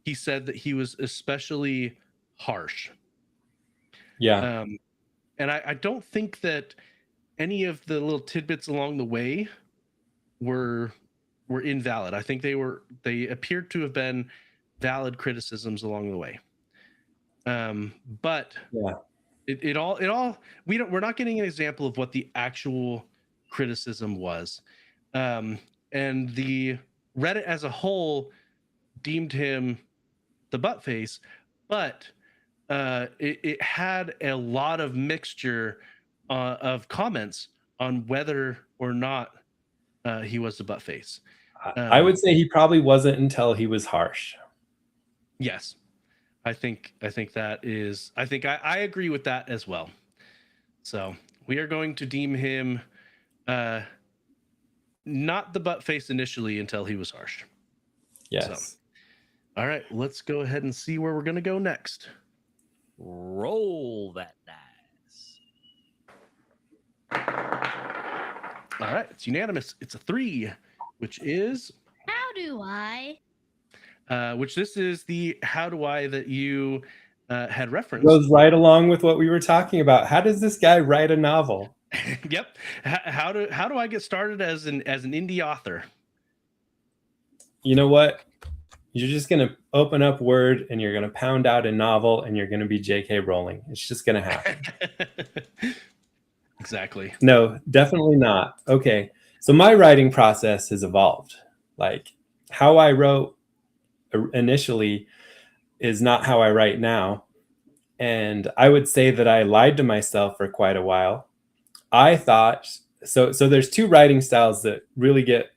he said that he was especially harsh. Yeah. and I don't think that any of the little tidbits along the way were invalid. I think they appeared to have been valid criticisms along the way. But Yeah. it all we're not getting an example of what the actual criticism was. And the Reddit as a whole deemed him the butt face, but it had a lot of mixture of comments on whether or not he was the butt face. I would say he probably wasn't until he was harsh. Yes, I think that is. I agree with that as well. So we are going to deem him not the butt face initially until he was harsh. Yes. So, all right, let's go ahead and see where we're going to go next. Roll that dice. All right, it's unanimous. It's a 3, which is How do I? which this is the how do I that you had referenced. Goes right along with what we were talking about. How does this guy write a novel? Yep. How do I get started as an indie author? You know what? You're just going to open up Word and you're going to pound out a novel and you're going to be J.K. Rowling. It's just going to happen. Exactly. No, definitely not. Okay. So my writing process has evolved. Like how I wrote initially is not how I write now. And I would say that I lied to myself for quite a while. I thought, so there's 2 writing styles that really get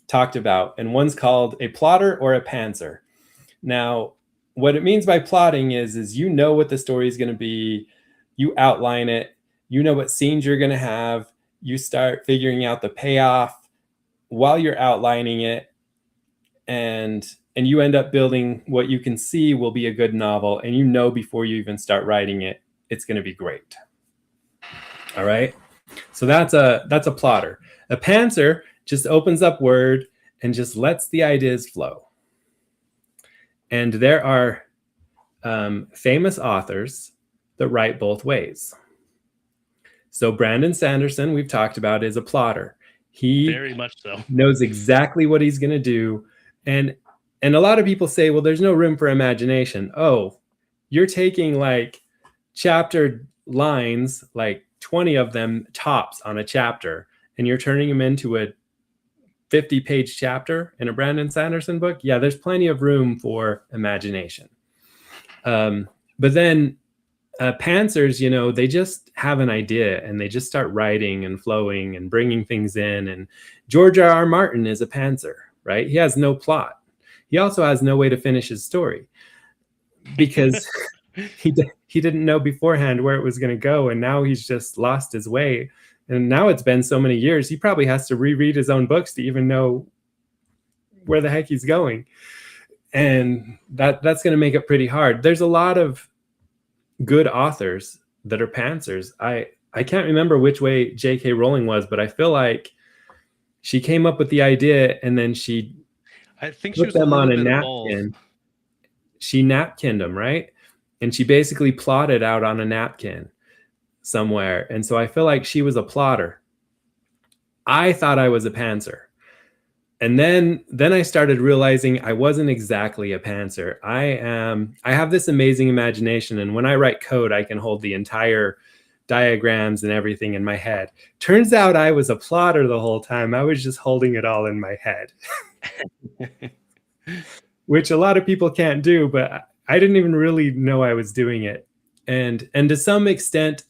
talked about, and one's called a plotter or a pantser. Now, what it means by plotting is you know what the story is going to be, you outline it, you know what scenes you're going to have, you start figuring out the payoff while you're outlining it, and you end up building what you can see will be a good novel, and you know before you even start writing it, it's going to be great. All right? So that's a plotter. A pantser just opens up Word and just lets the ideas flow. And there are famous authors that write both ways. So Brandon Sanderson, we've talked about, is a plotter. He Very much so. knows exactly what he's going to do. And a lot of people say, well, there's no room for imagination. Oh, you're taking like chapter lines, like 20 of them tops on a chapter, and you're turning them into a 50-page chapter in a Brandon Sanderson book. Yeah, there's plenty of room for imagination. But then pantsers, you know, they just have an idea and they just start writing and flowing and bringing things in. And George R.R. Martin is a pantser, right? He has no plot. He also has no way to finish his story because he didn't know beforehand where it was going to go. And now he's just lost his way. And now it's been so many years, he probably has to reread his own books to even know where the heck he's going. And that's going to make it pretty hard. There's a lot of good authors that are pantsers. I can't remember which way J.K. Rowling was, but I feel like she came up with the idea and then I think put them on a napkin. She napkinned them, right? And she basically plotted out on a napkin somewhere. And so I feel like she was a plotter. I thought I was a pantser. And then I started realizing I wasn't exactly a pantser. I have this amazing imagination. And when I write code, I can hold the entire diagrams and everything in my head. Turns out I was a plotter the whole time. I was just holding it all in my head, which a lot of people can't do, but I didn't even really know I was doing it. And to some extent,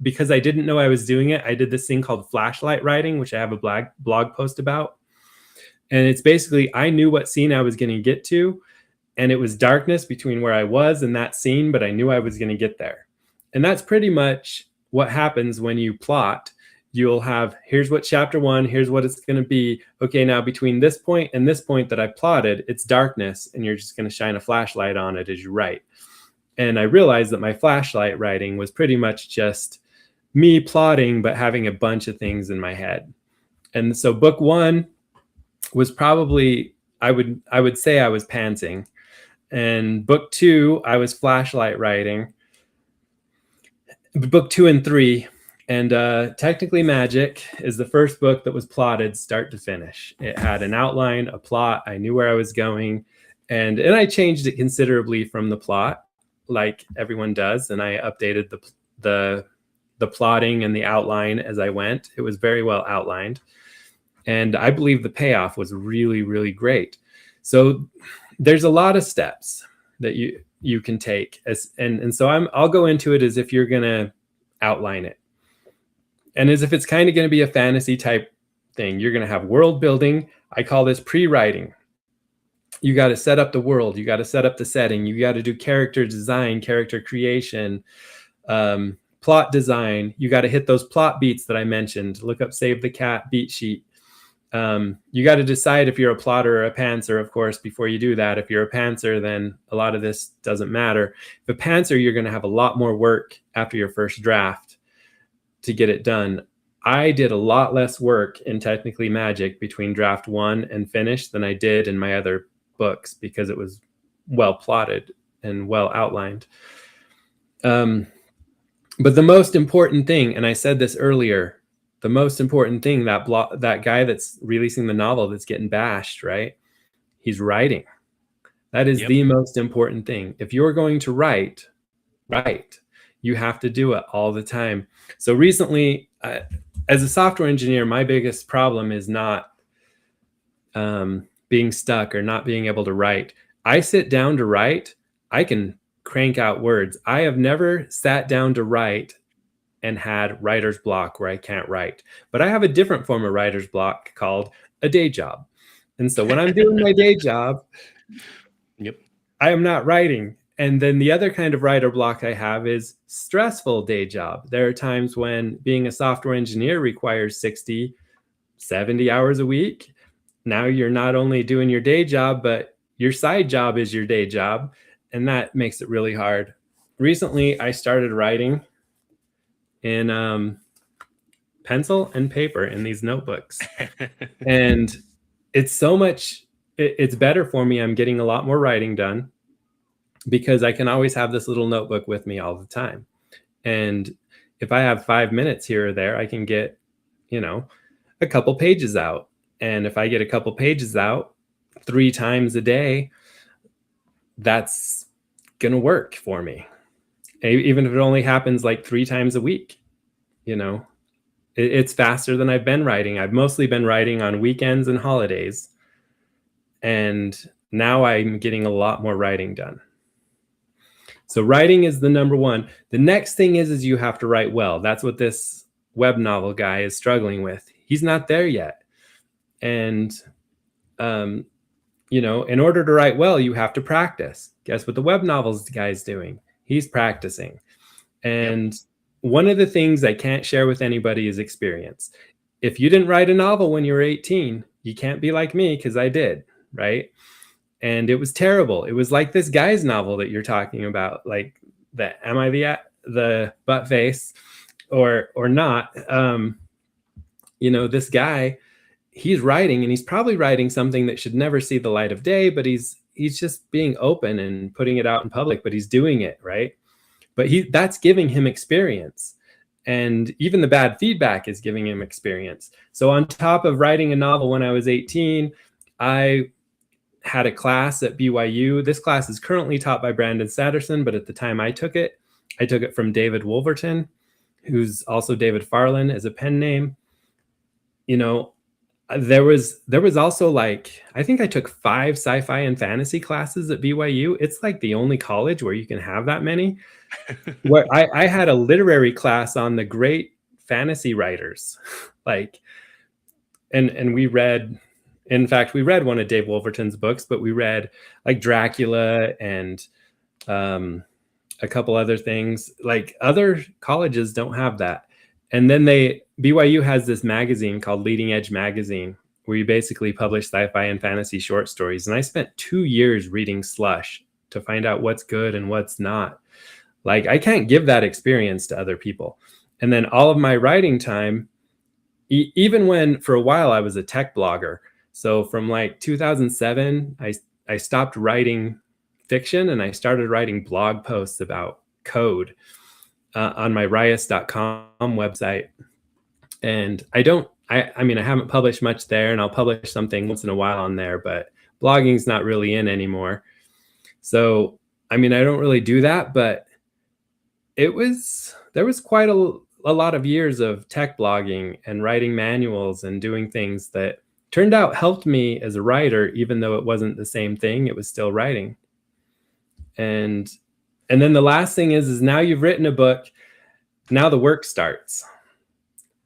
because I didn't know I was doing it, I did this thing called flashlight writing, which I have a blog post about. And it's basically, I knew what scene I was going to get to, and it was darkness between where I was and that scene, but I knew I was going to get there. And that's pretty much what happens when you plot. You'll have, here's what chapter 1, here's what it's going to be. Okay, now between this point and this point that I plotted, it's darkness, and you're just going to shine a flashlight on it as you write. And I realized that my flashlight writing was pretty much just me plotting, but having a bunch of things in my head. And so book 1 was probably, I would say I was pantsing. And book 2, I was flashlight writing. book 2 and 3. And Technically Magic is the first book that was plotted start to finish. It had an outline, a plot. I knew where I was going. And I changed it considerably from the plot, like everyone does. And I updated the plotting and the outline as I went. It was very well outlined. And I believe the payoff was really, really great. So there's a lot of steps that you can take. And so I'll go into it as if you're going to outline it. And as if it's kind of going to be a fantasy type thing. You're going to have world building. I call this pre-writing. You got to set up the world. You got to set up the setting. You got to do character design, character creation, plot design. You got to hit those plot beats that I mentioned. Look up Save the Cat beat sheet. You got to decide if you're a plotter or a pantser, of course, before you do that. If you're a pantser, then a lot of this doesn't matter. If a pantser, you're going to have a lot more work after your first draft to get it done. I did a lot less work in Technically Magic between draft 1 and finish than I did in my other books because it was well plotted and well outlined. But the most important thing, and I said this earlier, the most important thing, that guy that's releasing the novel that's getting bashed, right? He's writing. That is the most important thing. If you're going to write, you have to do it all the time. So recently, as a software engineer, my biggest problem is not being stuck or not being able to write. I sit down to write, I can crank out words. I have never sat down to write and had writer's block where I can't write. But I have a different form of writer's block called a day job. And so when I'm doing my day job, I am not writing. And then the other kind of writer block I have is stressful day job. There are times when being a software engineer requires 60, 70 hours a week. Now you're not only doing your day job, but your side job is your day job. And that makes it really hard. Recently, I started writing in pencil and paper in these notebooks. And it's so much, it's better for me. I'm getting a lot more writing done because I can always have this little notebook with me all the time. And if I have 5 minutes here or there, I can get, a couple pages out. And if I get a couple pages out 3 times a day, that's going to work for me. Even if it only happens like 3 times a week, it's faster than I've been writing. I've mostly been writing on weekends and holidays. And now I'm getting a lot more writing done. So writing is the number one. The next thing is you have to write well. That's what this web novel guy is struggling with. He's not there yet. And, in order to write well, you have to practice. Guess what the web novels guy is doing? He's practicing. And one of the things I can't share with anybody is experience. If you didn't write a novel when you were 18, you can't be like me because I did, right? And it was terrible. It was like this guy's novel that you're talking about, like the am I the butt face or not? This guy, he's writing and he's probably writing something that should never see the light of day, but he's just being open and putting it out in public, but he's doing it, right? But that's giving him experience. And even the bad feedback is giving him experience. So on top of writing a novel when I was 18, I had a class at BYU. This class is currently taught by Brandon Satterson, but at the time I took it from David Wolverton, who's also David Farland as a pen name. There was also I think I took 5 sci-fi and fantasy classes at BYU. It's like the only college where you can have that many. Where I had a literary class on the great fantasy writers, and we read. In fact, we read one of Dave Wolverton's books, but we read like Dracula and a couple other things. Like other colleges don't have that. And then BYU has this magazine called Leading Edge Magazine, where you basically publish sci-fi and fantasy short stories. And I spent 2 years reading slush to find out what's good and what's not. I can't give that experience to other people. And then all of my writing time, even when for a while I was a tech blogger. So from 2007, I stopped writing fiction and I started writing blog posts about code. on my rias.com website. And I mean, I haven't published much there, and I'll publish something once in a while on there, but blogging's not really in anymore. So, I mean, I don't really do that, but there was quite a lot of years of tech blogging and writing manuals and doing things that turned out helped me as a writer, even though it wasn't the same thing. It was still writing. And then the last thing is now you've written a book, now the work starts.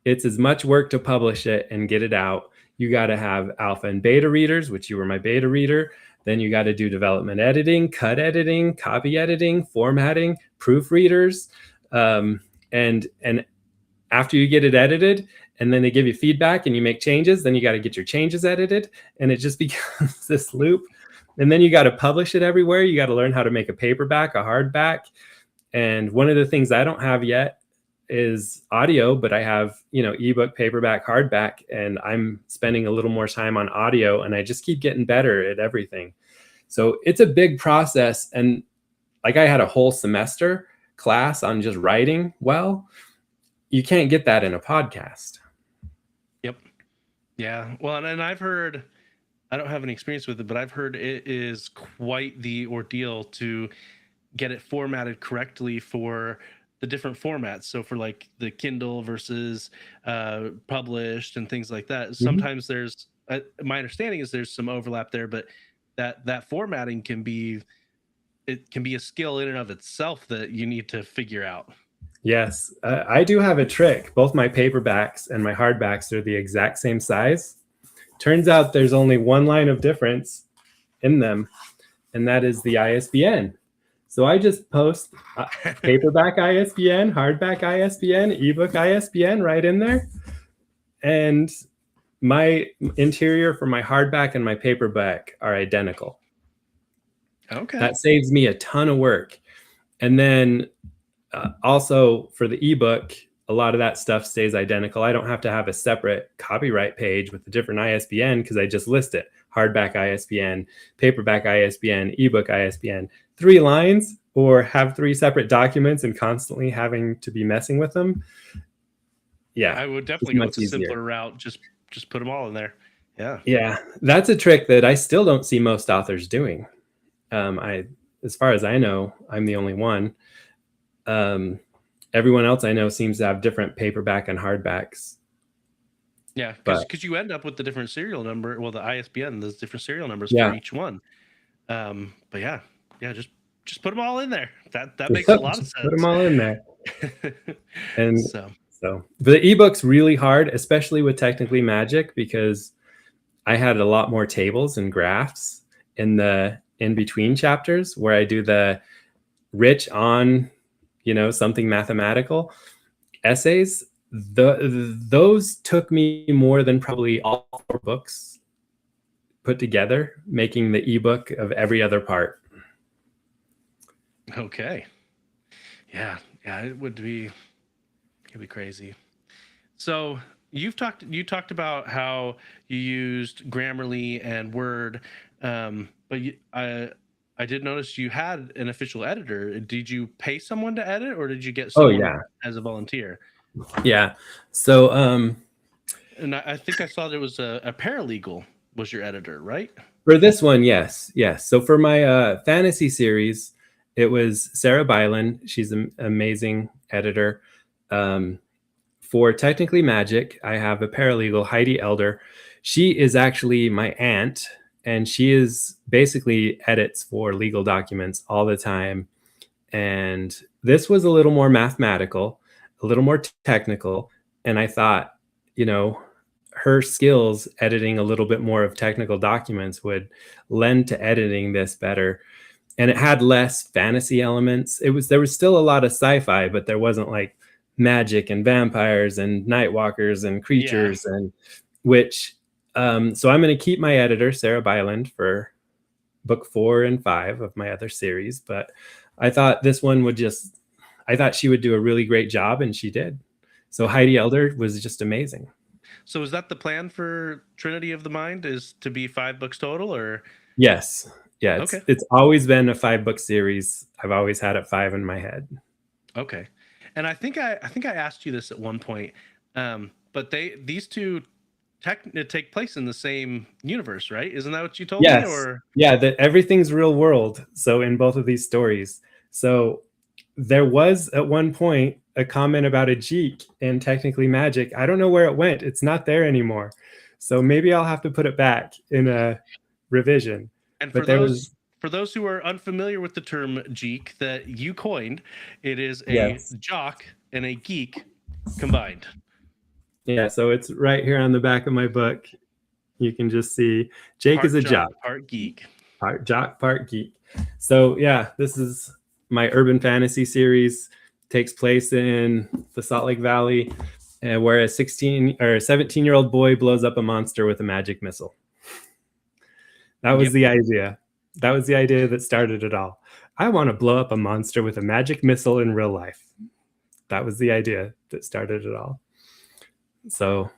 It's as much work to publish it and get it out. You got to have alpha and beta readers, which you were my beta reader. Then you got to do development editing, cut editing, copy editing, formatting, proofreaders. And after you get it edited, and then they give you feedback and you make changes, then you got to get your changes edited. And it just becomes this loop. And then you got to publish it everywhere. You got to learn how to make a paperback, a hardback. And one of the things I don't have yet is audio, but I have, ebook, paperback, hardback, and I'm spending a little more time on audio, and I just keep getting better at everything. So it's a big process. And like I had a whole semester class on just writing well. You can't get that in a podcast. Yep. Yeah. Well, and I've heard, I don't have any experience with it, but I've heard it is quite the ordeal to get it formatted correctly for the different formats. So for like the Kindle versus published and things like that, sometimes there's my understanding is there's some overlap there, but that formatting can be a skill in and of itself that you need to figure out. Yes, I do have a trick. Both my paperbacks and my hardbacks are the exact same size. Turns out there's only one line of difference in them, and that is the ISBN. So I just post paperback ISBN, hardback ISBN, ebook ISBN right in there. And my interior for my hardback and my paperback are identical. Okay. That saves me a ton of work. And then also for the ebook, a lot of that stuff stays identical. I don't have to have a separate copyright page with a different ISBN because I just list it. Hardback ISBN, paperback ISBN, ebook ISBN. 3 lines, or have 3 separate documents and constantly having to be messing with them. Yeah, I would definitely go with a simpler route. Just put them all in there. Yeah. Yeah, that's a trick that I still don't see most authors doing. As far as I know, I'm the only one. Everyone else I know seems to have different paperback and hardbacks. Yeah, because you end up with the different serial number. Well, the ISBN, there's different serial numbers for each one. But yeah, just put them all in there. That makes a lot of sense. Put them all in there. And so the ebook's really hard, especially with Technically Magic, because I had a lot more tables and graphs in the in between chapters where I do the rich on, something mathematical essays. Those took me more than probably all 4 books put together, making the ebook of every other part. Okay. Yeah, it'd be crazy. So you talked about how you used Grammarly and Word, but I did notice you had an official editor. Did you pay someone to edit, or did you get someone as a volunteer? Yeah. So and I think I saw there was a paralegal was your editor, right? For this one, yes. So for my fantasy series, it was Sarah Byland. She's an amazing editor. For Technically Magic, I have a paralegal, Heidi Elder. She is actually my aunt, and she is basically edits for legal documents all the time. And this was a little more mathematical, a little more technical. And I thought, her skills editing a little bit more of technical documents would lend to editing this better. And it had less fantasy elements. There was still a lot of sci-fi, but there wasn't like magic and vampires and nightwalkers and creatures and which so I'm going to keep my editor Sarah Byland for book 4 and 5 of my other series, but I thought this one I thought she would do a really great job, and she did. So Heidi Elder was just amazing. So is that the plan for Trinity of the Mind, is to be 5 books total, or? Yes. Yeah. It's always been a 5-book series. I've always had it 5 in my head. Okay. And I think I asked you this at one point, but these two take place in the same universe, right? Isn't that what you told me? Yes. Or Yeah, that everything's real world. So in both of these stories. So there was at one point a comment about a Jeek in Technically Magic. I don't know where it went. It's not there anymore. So maybe I'll have to put it back in a revision. and But there was for those who are unfamiliar with the term geek that you coined, it is a Yes. jock and a geek combined. Yeah, so it's right here on the back of my book. You can just see Jake Part is a jock, part geek. part jock, part geek. So yeah, this is my urban fantasy series. Takes place in the Salt Lake Valley, where a 16 or 17-year-old boy blows up a monster with a magic missile. That was the idea. That was the idea that started it all. I want to blow up a monster with a magic missile in real life. That was the idea that started it all. So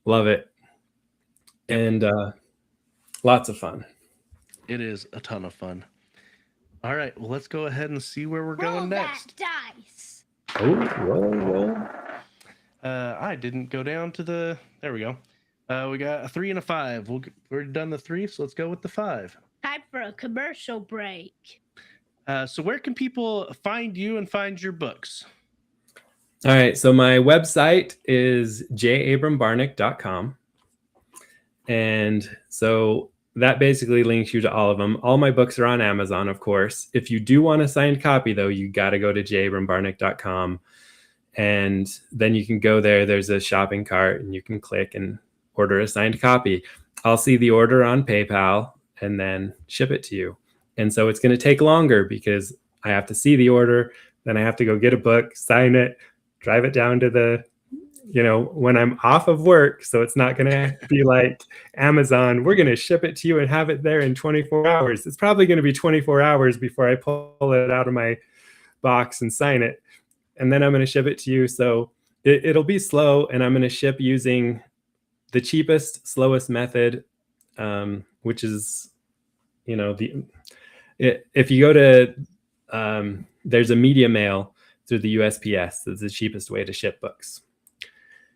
love it. And lots of fun. It is a ton of fun. All right, well, let's go ahead and see where we're going next. That dice. Oh, roll. I didn't go down to the. There we go. We got a 3 and a 5. We're done the 3, so let's go with the 5. Time for a commercial break. So where can people find you and find your books? All right, so my website is jabrambarneck.com. And so that basically links you to all of them. All my books are on Amazon, of course. If you do want a signed copy, though, you got to go to jabrambarneck.com. And then you can go there. There's a shopping cart, and you can click and order a signed copy. I'll see the order on PayPal and then ship it to you. And so it's going to take longer because I have to see the order. Then I have to go get a book, sign it, drive it down to the, when I'm off of work. So it's not going to be like Amazon, we're going to ship it to you and have it there in 24 hours. It's probably going to be 24 hours before I pull it out of my box and sign it. And then I'm going to ship it to you. So it'll be slow, and I'm going to ship using the cheapest, slowest method, which is, if you go to, there's a media mail through the USPS. That's the cheapest way to ship books.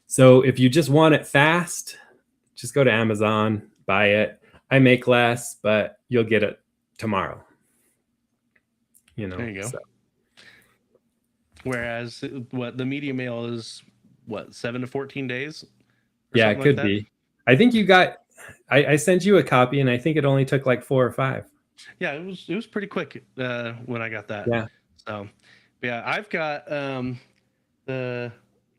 So if you just want it fast, just go to Amazon, buy it. I make less, but you'll get it tomorrow. There you go. So. Whereas the media mail is 7 to 14 days? Yeah, it could be. I think you got, I sent you a copy, and I think it only took like 4 or 5. Yeah, it was pretty quick when I got that. Yeah. So, yeah, I've got the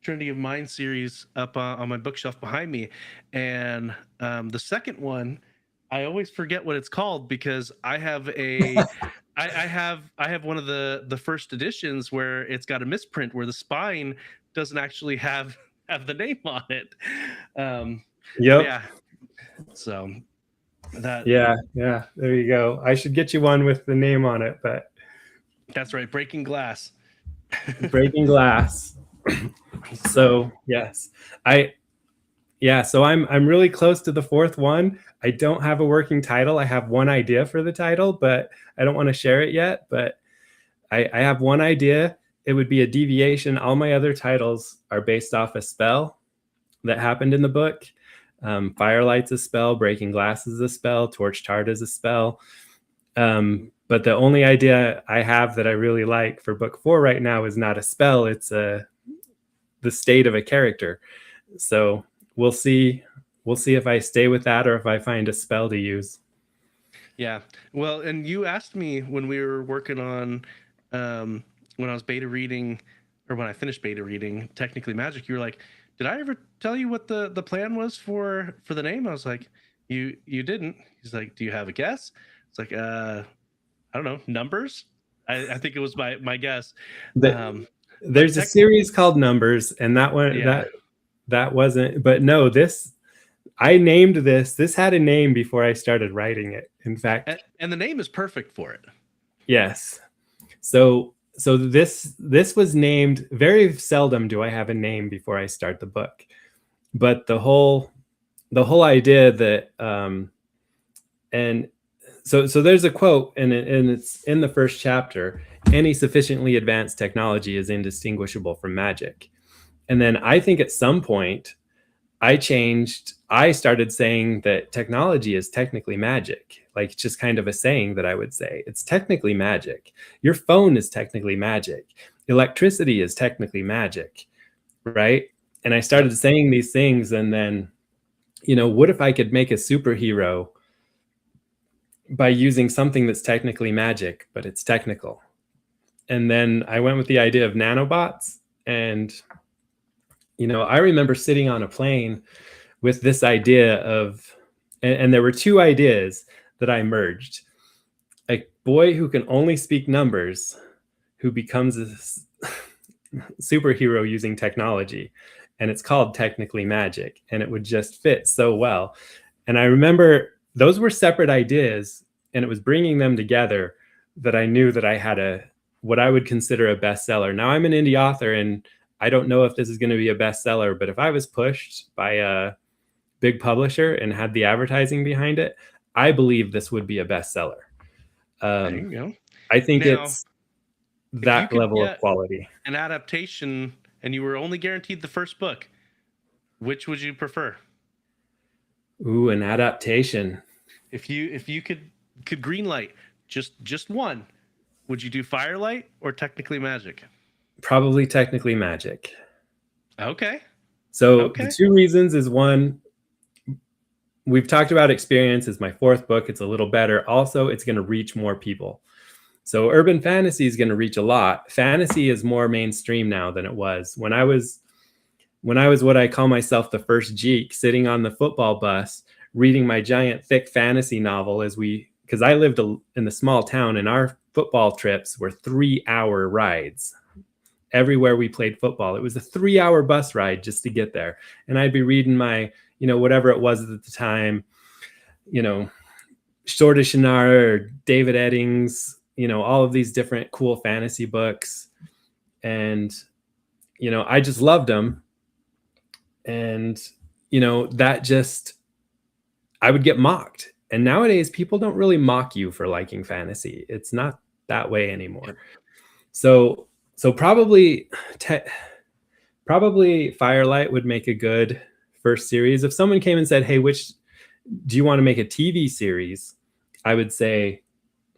Trinity of Mind series up on my bookshelf behind me, and the second one, I always forget what it's called because I have a I have one of the first editions where it's got a misprint where the spine doesn't actually have the name on it. Yeah. So that. Yeah. There you go. I should get you one with the name on it, but. That's right. Breaking Glass. Breaking Glass. So yes, so I'm really close to the 4th one. I don't have a working title. I have one idea for the title, but I don't want to share it yet. But I have one idea. It would be a deviation. All my other titles are based off a spell that happened in the book. Firelight's a spell. Breaking Glass is a spell. Torch Tart is a spell. But the only idea I have that I really like for book 4 right now is not a spell. It's the state of a character. So we'll see if I stay with that or if I find a spell to use. Yeah. Well, and you asked me when we were working on, when I was beta reading, or when I finished beta reading Technically Magic, you were like, did I ever tell you what the plan was for the name? I was like, you didn't. He's like, do you have a guess? It's like, I don't know, Numbers? I think it was my guess. There's a series called Numbers, and that one, that wasn't, but no, I named this had a name before I started writing it. In fact, and the name is perfect for it. Yes. So this was named. Very seldom do I have a name before I start the book, but the whole idea that, and so there's a quote, and it's in the first chapter. Any sufficiently advanced technology is indistinguishable from magic. And then I think at some point I started saying that technology is technically magic. Like, it's just kind of a saying that I would say. It's technically magic. Your phone is technically magic. Electricity is technically magic, right? And I started saying these things, and then, what if I could make a superhero by using something that's technically magic, but it's technical? And then I went with the idea of nanobots. And, I remember sitting on a plane with this idea of, and there were two ideas that I merged. A boy who can only speak numbers, who becomes a superhero using technology, and it's called technically magic, and it would just fit so well. And I remember those were separate ideas, and it was bringing them together that I knew that I had what I would consider a bestseller. Now, I'm an indie author, and I don't know if this is going to be a bestseller, but if I was pushed by a big publisher and had the advertising behind it, I believe this would be a bestseller. There you go. I think Now, it's that level of quality. An adaptation, and you were only guaranteed the first book, which would you prefer? Ooh, an adaptation. If you could greenlight just one, would you do Firelight or Technically Magic? Probably Technically Magic. Okay. So the two reasons is, one, we've talked about experience. It's my fourth book. It's a little better. Also, it's going to reach more people. So urban fantasy is going to reach a lot. Fantasy is more mainstream now than it was. When I was what I call myself the first geek, sitting on the football bus, reading my giant thick fantasy novel because I lived in the small town, and our football trips were 3-hour rides. Everywhere we played football, it was a 3-hour bus ride just to get there. And I'd be reading my, whatever it was at the time, Short of Shannara or David Eddings, all of these different cool fantasy books. And, I just loved them. And, I would get mocked. And nowadays people don't really mock you for liking fantasy. It's not that way anymore. So probably Firelight would make a good first series. If someone came and said, hey, which do you want to make a TV series? I would say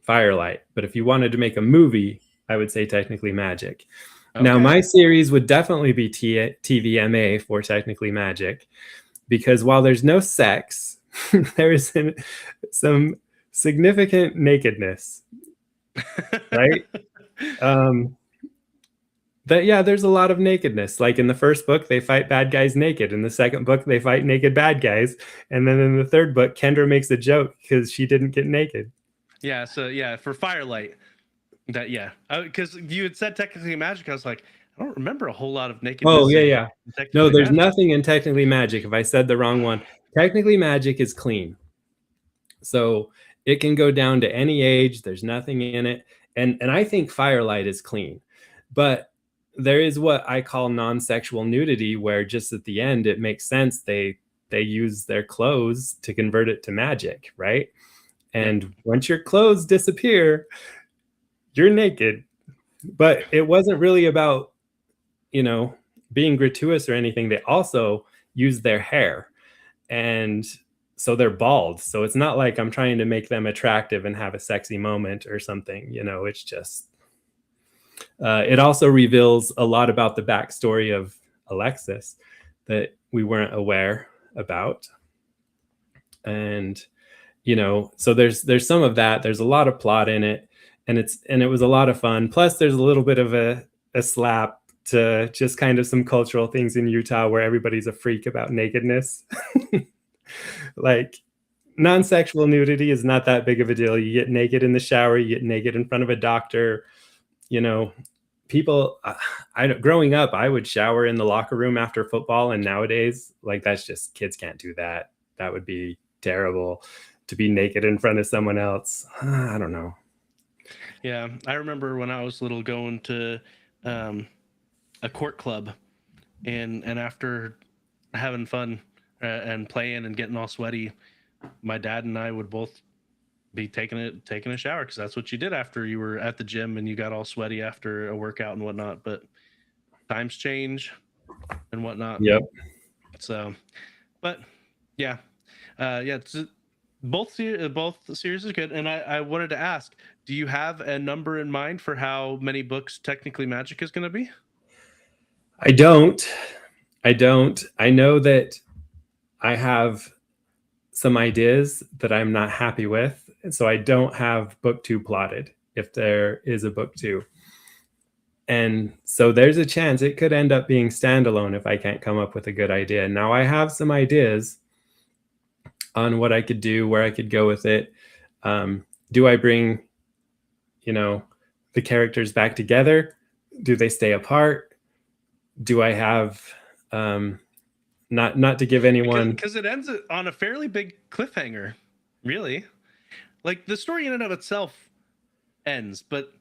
Firelight. But if you wanted to make a movie, I would say Technically Magic. Okay. Now, my series would definitely be TVMA for Technically Magic, because while there's no sex, there is some significant nakedness, right? There's a lot of nakedness. Like in the first book, they fight bad guys naked. In the second book, they fight naked bad guys. And then in the third book, Kendra makes a joke because she didn't get naked. Yeah. So for Firelight, because you had said Technically Magic, I was like, I don't remember a whole lot of nakedness. Oh yeah. No, there's nothing in Technically Magic. If I said the wrong one, Technically Magic is clean. So it can go down to any age. There's nothing in it. And I think Firelight is clean. But there is what I call non-sexual nudity, where just at the end, it makes sense. They use their clothes to convert it to magic, right? And once your clothes disappear, you're naked. But it wasn't really about, being gratuitous or anything. They also use their hair. And so they're bald. So it's not like I'm trying to make them attractive and have a sexy moment or something. It's just... it also reveals a lot about the backstory of Alexis that we weren't aware about. And, so there's some of that. There's a lot of plot in it, and it was a lot of fun. Plus there's a little bit of a slap to just kind of some cultural things in Utah where everybody's a freak about nakedness. Like, non-sexual nudity is not that big of a deal. You get naked in the shower, you get naked in front of a doctor. People, growing up, I would shower in the locker room after football. And nowadays, that's just, kids can't do that. That would be terrible, to be naked in front of someone else. I don't know. Yeah. I remember when I was little going to a court club, and after having fun and playing and getting all sweaty, my dad and I would both be taking a shower, because that's what you did after you were at the gym and you got all sweaty after a workout and whatnot. But times change and whatnot. Yep. So, but yeah, both the series is good. And I wanted to ask, do you have a number in mind for how many books Technically Magic is going to be? I don't. I know that I have some ideas that I'm not happy with, and so I don't have book 2 plotted, if there is a book 2. And so there's a chance it could end up being standalone if I can't come up with a good idea. Now I have some ideas on what I could do, where I could go with it. Do I bring, the characters back together? Do they stay apart? Do I have, not to give anyone, because it ends on a fairly big cliffhanger, really. Like the story in and of itself ends, but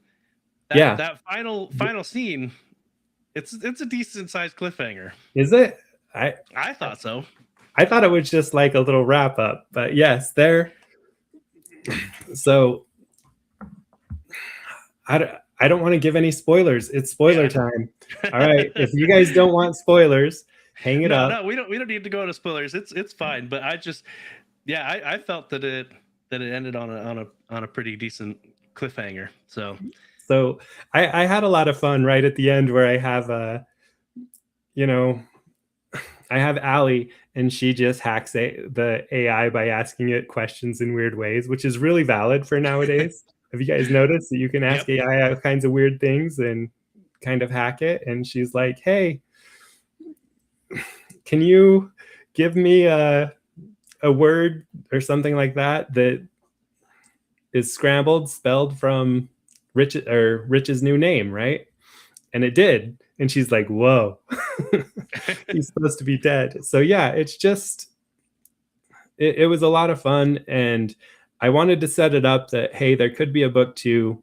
that final scene, it's a decent sized cliffhanger. Is it? I thought so. I thought it was just like a little wrap up, but yes, there. So I don't want to give any spoilers. It's spoiler time. All right, if you guys don't want spoilers, hang it up. No, we don't need to go into spoilers. It's fine. But I just, I felt that it ended on a pretty decent cliffhanger. So I had a lot of fun right at the end, where I have I have Allie, and she just hacks the AI by asking it questions in weird ways, which is really valid for nowadays. Have you guys noticed that you can ask AI all kinds of weird things and kind of hack it? And she's like, hey, can you give me a word or something like that is scrambled, spelled from Rich's new name, right? And it did. And she's like, whoa, he's supposed to be dead. So yeah, it's just, it was a lot of fun. And I wanted to set it up that, hey, there could be a book 2.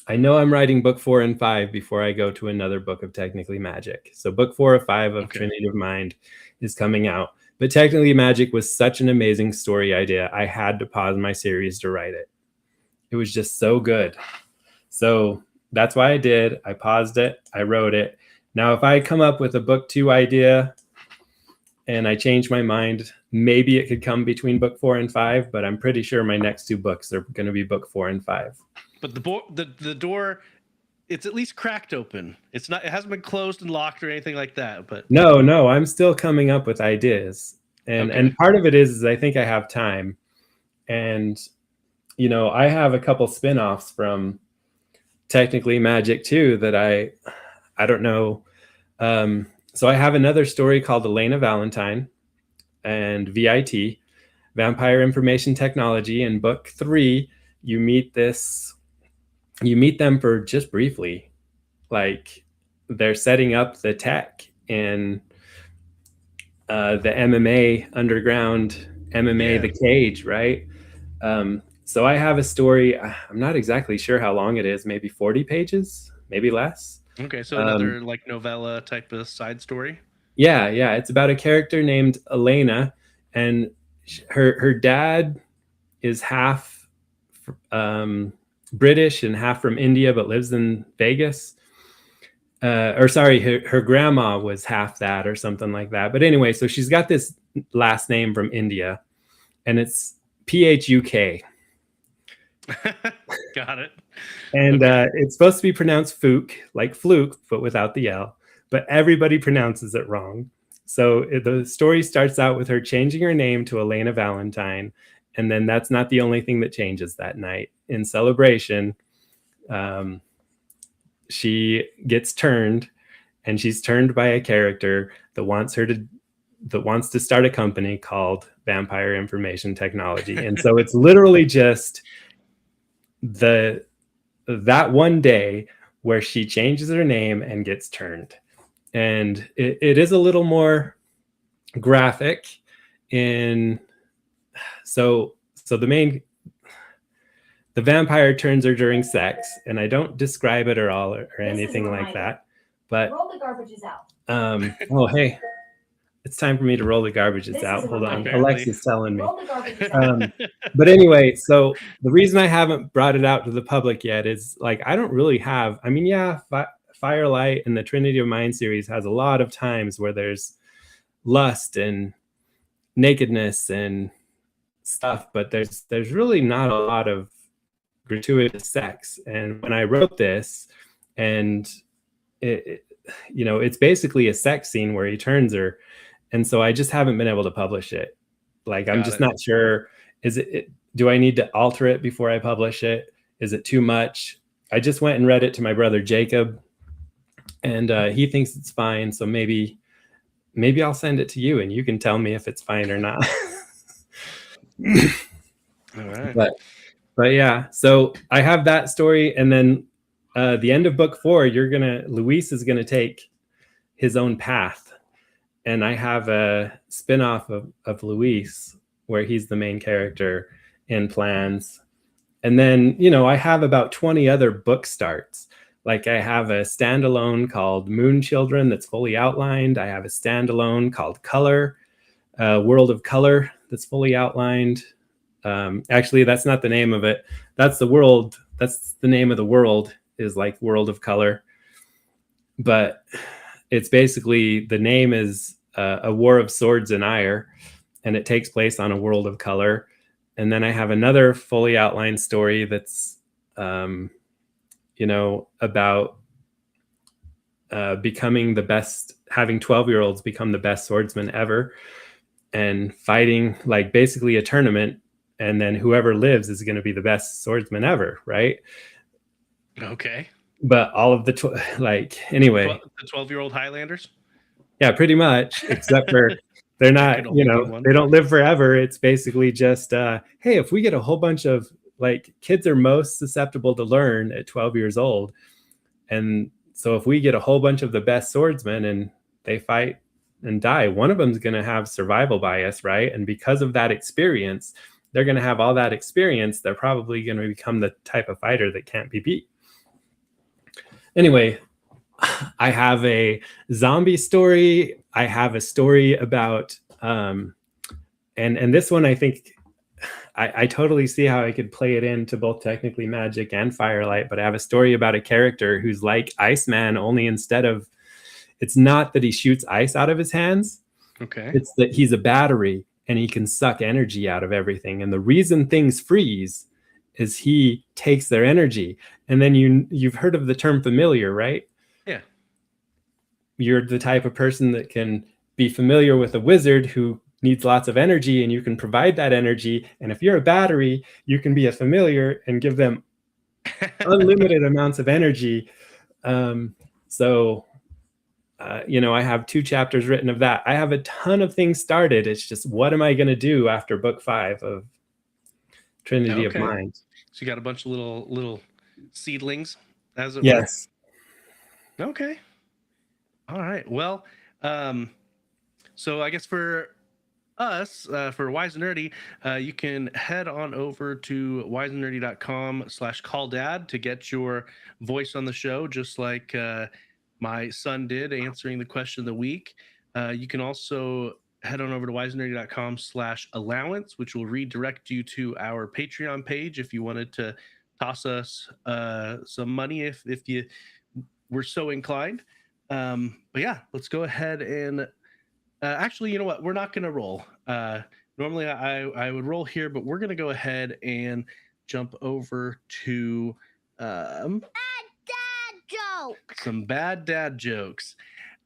I know I'm writing book 4 and 5 before I go to another book of Technically Magic. So book 4 or 5 of Trinity of Mind is coming out. But Technically Magic was such an amazing story idea. I had to pause my series to write it. It was just so good. So that's why I did. I paused it. I wrote it. Now, if I come up with a book 2 idea and I change my mind, maybe it could come between book 4 and 5, but I'm pretty sure my next 2 books are going to be book 4 and 5. But the door, it's at least cracked open. It hasn't been closed and locked or anything like that. But no, I'm still coming up with ideas, and part of it is I think I have time, and I have a couple spin-offs from Technically Magic too that I don't know. So I have another story called Elena Valentine and VIT, Vampire Information Technology. In book 3, you meet them for just briefly, like they're setting up the tech in the MMA underground MMA, the cage, right? So I have a story. I'm not exactly sure how long it is, maybe 40 pages, maybe less. Okay, so another like novella type of side story. Yeah. It's about a character named Elena, and her dad is half British and half from India, but lives in Vegas. Her grandma was half that or something like that. But anyway, so she's got this last name from India, and it's PHUK. Got it. And it's supposed to be pronounced Fook, like fluke, but without the L. But everybody pronounces it wrong. So the story starts out with her changing her name to Elena Valentine. And then that's not the only thing that changes that night. In celebration, she gets turned, and she's turned by a character that wants to start a company called Vampire Information Technology. And so it's literally just that one day where she changes her name and gets turned. And it is a little more graphic so the vampire turns her during sex, and I don't describe it or anything like that. But roll the garbages out. Oh, hey, it's time for me to roll the garbage. It's This out. is a Hold on. reminder. Alexa's telling me. Roll the garbage out. But anyway, so the reason I haven't brought it out to the public yet is like I don't really have. I mean, yeah, Firelight and the Trinity of Mind series has a lot of times where there's lust and nakedness and stuff, but there's really not a lot of gratuitous sex. And when I wrote this, and it's basically a sex scene where he turns her, and so I just haven't been able to publish it. Like I'm just not sure. Do I need to alter it before I publish it? Is it too much? I just went and read it to my brother Jacob, and he thinks it's fine. So maybe I'll send it to you, and you can tell me if it's fine or not. All right. But yeah, so I have that story, and then the end of book 4, Luis is gonna take his own path, and I have a spin-off of Luis where he's the main character in plans. And then, I have about 20 other book starts. Like I have a standalone called Moon Children that's fully outlined. I have a standalone called Color, World of Color that's fully outlined. Actually, that's not the name of it. That's the world. That's the name of the world, is like World of Color. But it's basically, the name is A War of Swords and Ire, and it takes place on a world of color. And then I have another fully outlined story that's, about becoming the best, having 12-year-olds become the best swordsman ever, and fighting like basically a tournament. And then whoever lives is going to be the best swordsman ever, right? Okay. But all of the anyway, the 12-year-old Highlanders. Yeah, pretty much. Except for they're not, they don't live forever. It's basically just, hey, if we get a whole bunch of kids are most susceptible to learn at 12 years old, and so if we get a whole bunch of the best swordsmen and they fight and die, one of them's going to have survival bias, right? And because of that experience, they're going to have all that experience. They're probably going to become the type of fighter that can't be beat. Anyway, I have a zombie story. I have a story about, and this one, I think I totally see how I could play it into both technically magic and Firelight, but I have a story about a character who's like Iceman, only it's not that he shoots ice out of his hands. Okay. It's that he's a battery and he can suck energy out of everything. And the reason things freeze is he takes their energy. And then you've heard of the term familiar, right? Yeah. You're the type of person that can be familiar with a wizard who needs lots of energy, and you can provide that energy. And if you're a battery, you can be a familiar and give them unlimited amounts of energy. I have 2 chapters written of that. I have a ton of things started. It's just, what am I going to do after book 5 of Trinity of Mind? So you got a bunch of little seedlings, as it yes. were. Okay. All right. Well, so I guess for us, for Wise and Nerdy, you can head on over to wiseandnerdy.com/calldad to get your voice on the show, just like my son did, answering the question of the week. You can also head on over to wiseandnerdy.com/allowance, which will redirect you to our Patreon page if you wanted to toss us some money if you were so inclined. But yeah, let's go ahead and actually, you know what? We're not going to roll. Normally I would roll here, but we're going to go ahead and jump over to some bad dad jokes.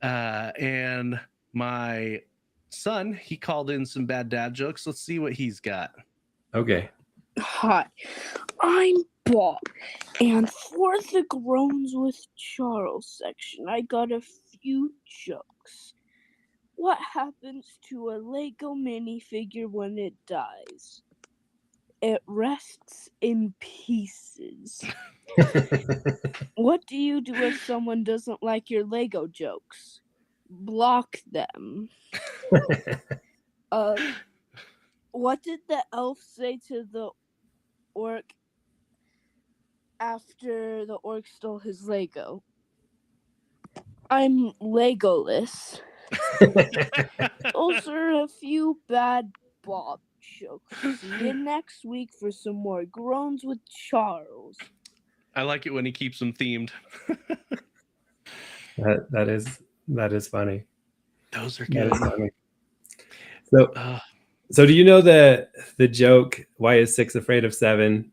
And my son, he called in some bad dad jokes. Let's see what he's got. Okay. Hi, I'm Bob, and for the Groans with Charles section, I got a few jokes. What happens to a Lego minifigure when it dies? It rests in pieces. What do you do if someone doesn't like your Lego jokes? Block them. What did the elf say to the orc after the orc stole his Lego? I'm Legoless. Those are a few bad Bob jokes. See you next week for some more groans with Charles. I like it when he keeps them themed. That is funny. Those are That good. is funny. So Uh, so do you know the joke, why is 6 afraid of 7?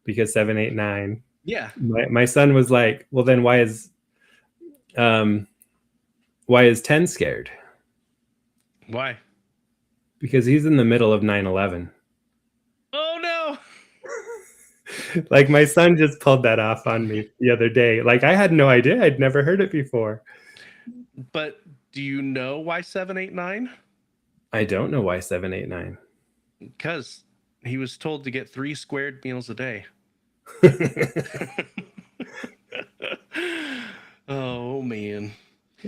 Because 7, 8, 9. yeah. My son was like, well, then why is 10 scared? Why? Because he's in the middle of 9/11. Oh no. Like my son just pulled that off on me the other day. Like I had no idea. I'd never heard it before. But do you know why 7, 8, 9? I don't know why 7, 8, 9. Because he was told to get 3 squared meals a day. Oh man.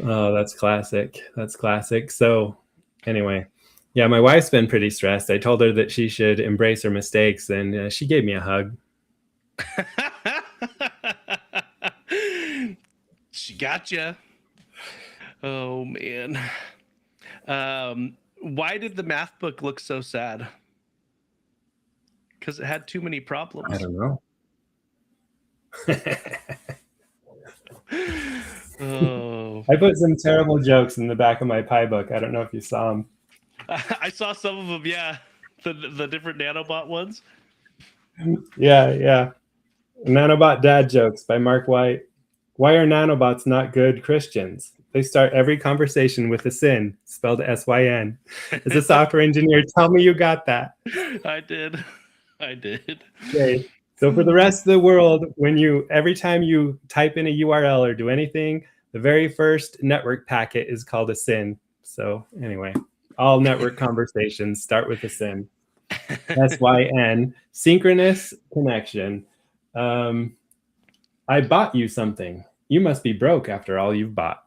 Oh, that's classic. That's classic. So anyway, yeah, my wife's been pretty stressed. I told her that she should embrace her mistakes, and she gave me a hug. She gotcha. Oh man. Why did the math book look so sad? Because it had too many problems. I don't know. Oh, I put some terrible jokes in the back of my pie book. I don't know if you saw them. I saw some of them. Yeah, the different nanobot ones. Yeah. Nanobot Dad Jokes by Mark White. Why are nanobots not good Christians? They start every conversation with a sin, spelled S-Y-N. As a software engineer, tell me you got that. I did. Okay. So for the rest of the world, every time you type in a URL or do anything, the very first network packet is called a sin. So anyway, all network conversations start with a sin. SYN, synchronous connection. I bought you something. You must be broke after all you've bought.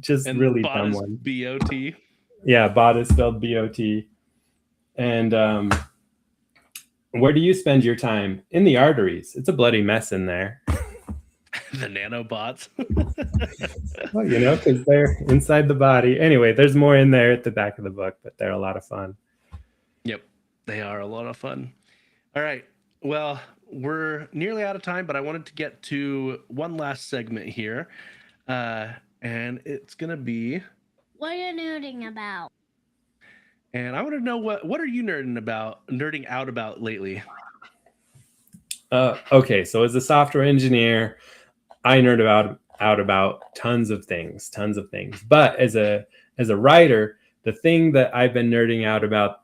Just And really bot dumb is one. B-O-T. Yeah, bot is spelled B-O-T. And where do you spend your time? In the arteries. It's a bloody mess in there. The nanobots. Well, because they're inside the body. Anyway, there's more in there at the back of the book, but they're a lot of fun. Yep, they are a lot of fun. All right. Well, we're nearly out of time, but I wanted to get to one last segment here. And it's going to be... What are you nerding about? And I want to know what are you nerding out about lately? Okay, so as a software engineer, I nerd out about tons of things. But as a writer, the thing that I've been nerding out about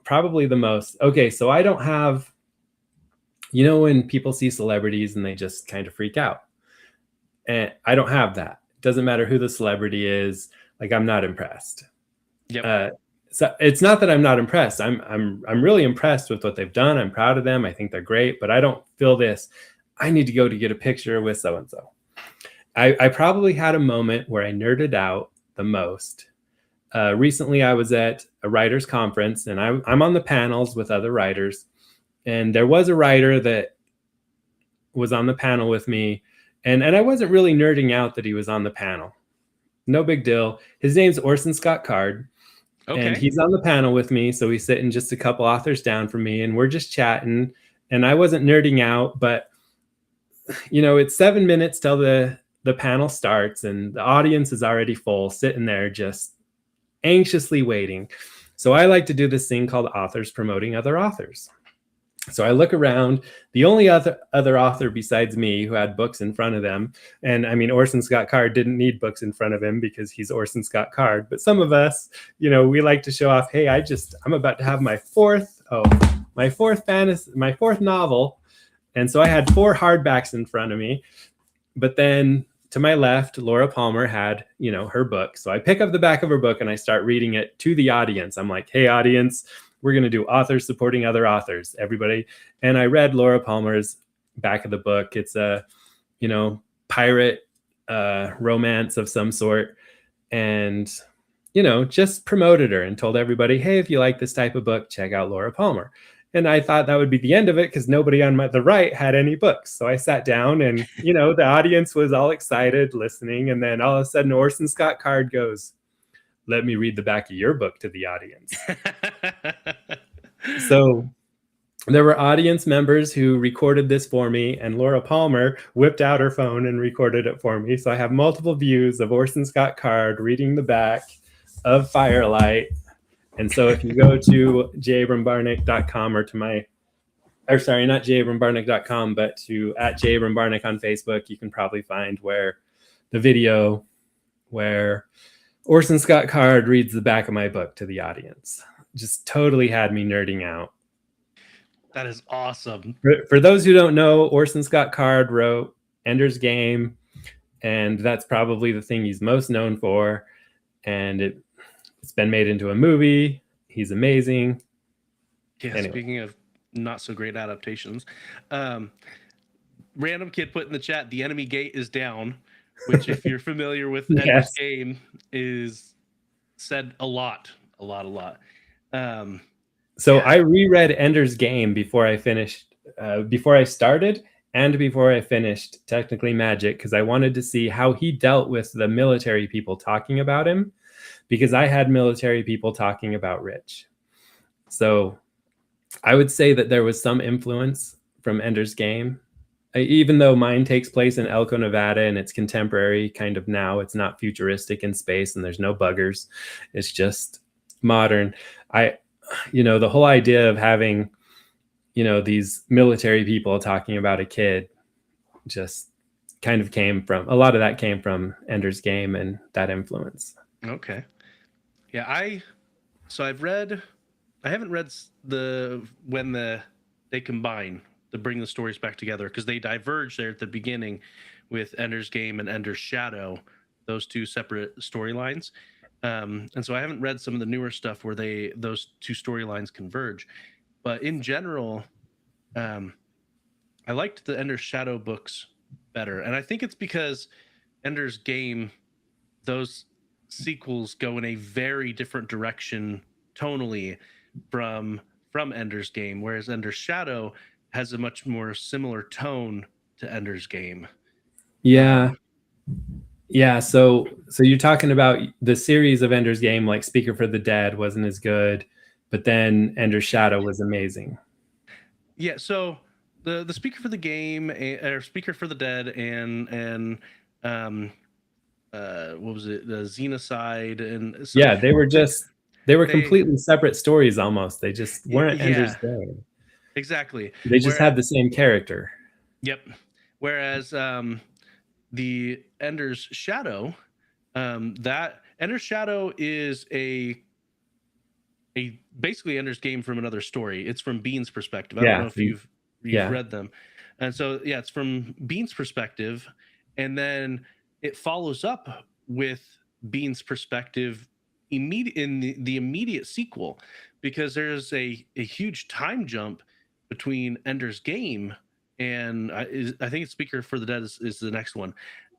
probably the most. Okay, so I don't have, when people see celebrities and they just kind of freak out, and I don't have that. It doesn't matter who the celebrity is. Like I'm not impressed. Yep. So it's not that I'm not impressed. I'm really impressed with what they've done. I'm proud of them. I think they're great, but I don't feel this. I need to go to get a picture with so and so. I probably had a moment where I nerded out the most. Recently, I was at a writers' conference, and I'm on the panels with other writers. And there was a writer that was on the panel with me, and I wasn't really nerding out that he was on the panel. No big deal. His name's Orson Scott Card. Okay. And he's on the panel with me, so he's sitting just a couple authors down from me, and we're just chatting. And I wasn't nerding out, but it's 7 minutes till the panel starts, and the audience is already full, sitting there just anxiously waiting. So I like to do this thing called authors promoting other authors. So I look around. The only other author besides me who had books in front of them, and I mean, Orson Scott Card didn't need books in front of him because he's Orson Scott Card. But some of us, we like to show off. Hey, I'm about to have my fourth novel, and so I had 4 hardbacks in front of me. But then to my left, Laura Palmer had, her book. So I pick up the back of her book and I start reading it to the audience. I'm like, hey, audience. We're going to do authors supporting other authors, everybody. And I read Laura Palmer's back of the book. It's a, pirate romance of some sort. And, just promoted her and told everybody, hey, if you like this type of book, check out Laura Palmer. And I thought that would be the end of it because nobody on the right had any books. So I sat down and, the audience was all excited listening. And then all of a sudden, Orson Scott Card goes, let me read the back of your book to the audience. So there were audience members who recorded this for me, and Laura Palmer whipped out her phone and recorded it for me. So I have multiple views of Orson Scott Card reading the back of Firelight. And so if you go to jabrambarneck.com or to my, or sorry, not jabrambarneck.com, but to @jabrambarneck on Facebook, you can probably find where the video where Orson Scott Card reads the back of my book to the audience. Just totally had me nerding out. That is awesome. For those who don't know, Orson Scott Card wrote Ender's Game, and that's probably the thing he's most known for. And it's been made into a movie. He's amazing. Yeah, Anyway. Speaking of not so great adaptations, random kid put in the chat, the enemy gate is down, which if you're familiar with Ender's Yes. Game is said a lot. So Yeah. I reread Ender's Game before I finished, before I started and before I finished technically Magic, because I wanted to see how he dealt with the military people talking about him, because I had military people talking about Rich. So I would say that there was some influence from Ender's Game, even though mine takes place in Elko, Nevada, and it's contemporary kind of now. It's not futuristic in space, and there's no buggers. It's just modern. The whole idea of having, these military people talking about a kid just kind of came from, a lot of that came from Ender's Game and that influence. Okay. Yeah, I haven't read they combine to bring the stories back together, because they diverge there at the beginning with Ender's Game and Ender's Shadow, those two separate storylines. And so I haven't read some of the newer stuff where those two storylines converge. But in general, I liked the Ender's Shadow books better. And I think it's because Ender's Game, those sequels go in a very different direction tonally from Ender's Game, whereas Ender's Shadow has a much more similar tone to Ender's Game. Yeah. So you're talking about the series of Ender's Game, like Speaker for the Dead wasn't as good, but then Ender's Shadow was amazing. Yeah, so the Speaker for the Game, or Speaker for the Dead, and what was it, the Xenocide, and so yeah, they were completely separate stories almost. They just weren't Ender's Game. Exactly. They just had the same character. Yep. Whereas the Ender's Shadow, that Ender's Shadow is a basically Ender's Game from another story. It's from Bean's perspective. I don't know if you've read them. And so yeah, it's from Bean's perspective, and then it follows up with Bean's perspective in the immediate sequel, because there's a huge time jump between Ender's Game and I think it's Speaker for the Dead is the next one.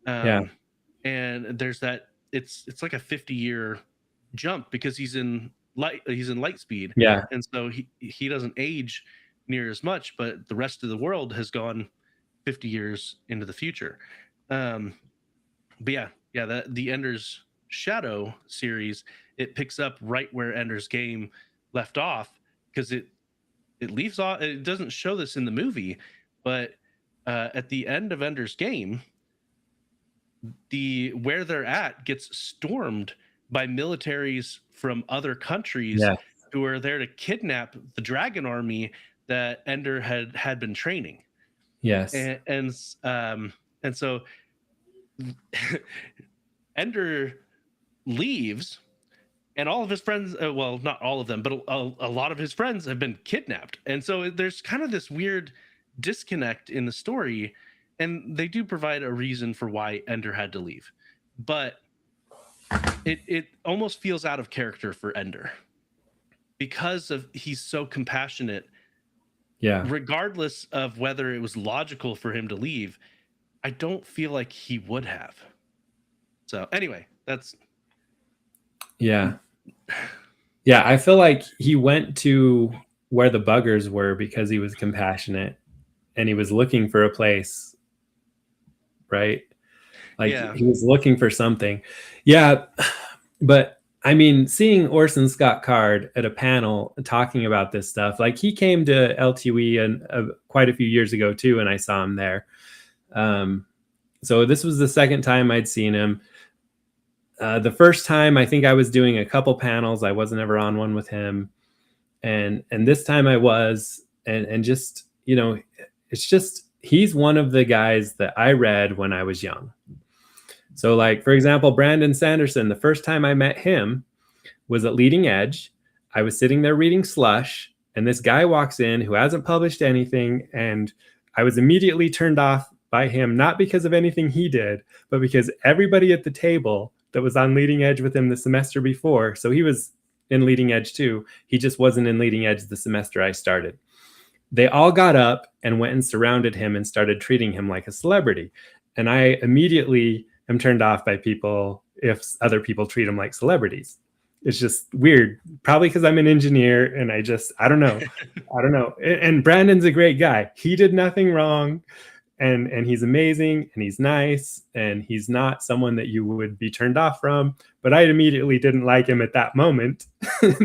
And there's that it's like a 50-year jump, because he's in light speed. Yeah. And so he doesn't age near as much, but the rest of the world has gone 50 years into the future. But the Ender's Shadow series, it picks up right where Ender's Game left off, because it leaves off. It doesn't show this in the movie, but at the end of Ender's Game, where they're at gets stormed by militaries from other countries who are there to kidnap the dragon army that Ender had been training. Yes. And so Ender leaves, and all of his friends, well, not all of them, but a lot of his friends have been kidnapped. And so there's kind of this weird disconnect in the story, and they do provide a reason for why Ender had to leave, but it almost feels out of character for Ender, because he's so compassionate. Yeah. Regardless of whether it was logical for him to leave, I don't feel like he would have. So anyway, that's... Yeah. I feel like he went to where the buggers were because he was compassionate and he was looking for a place, right? Like he was looking for something. Yeah. But I mean, seeing Orson Scott Card at a panel talking about this stuff, like he came to LTE and quite a few years ago too, and I saw him there. So this was the second time I'd seen him. The first time, I think I was doing a couple panels. I wasn't ever on one with him, and this time I was, and just, you know, it's just, he's one of the guys that I read when I was young. So, like, for example, Brandon Sanderson, the first time I met him was at Leading Edge. I was sitting there reading Slush, and this guy walks in who hasn't published anything, and I was immediately turned off by him, not because of anything he did, but because everybody at the table that was on Leading Edge with him the semester before, so he was in Leading Edge too, he just wasn't in Leading Edge the semester I started. They all got up and went and surrounded him and started treating him like a celebrity. And I immediately am turned off by people if other people treat them like celebrities. It's just weird, probably because I'm an engineer and I don't know. I don't know. And Brandon's a great guy. He did nothing wrong. And he's amazing and he's nice and he's not someone that you would be turned off from. But I immediately didn't like him at that moment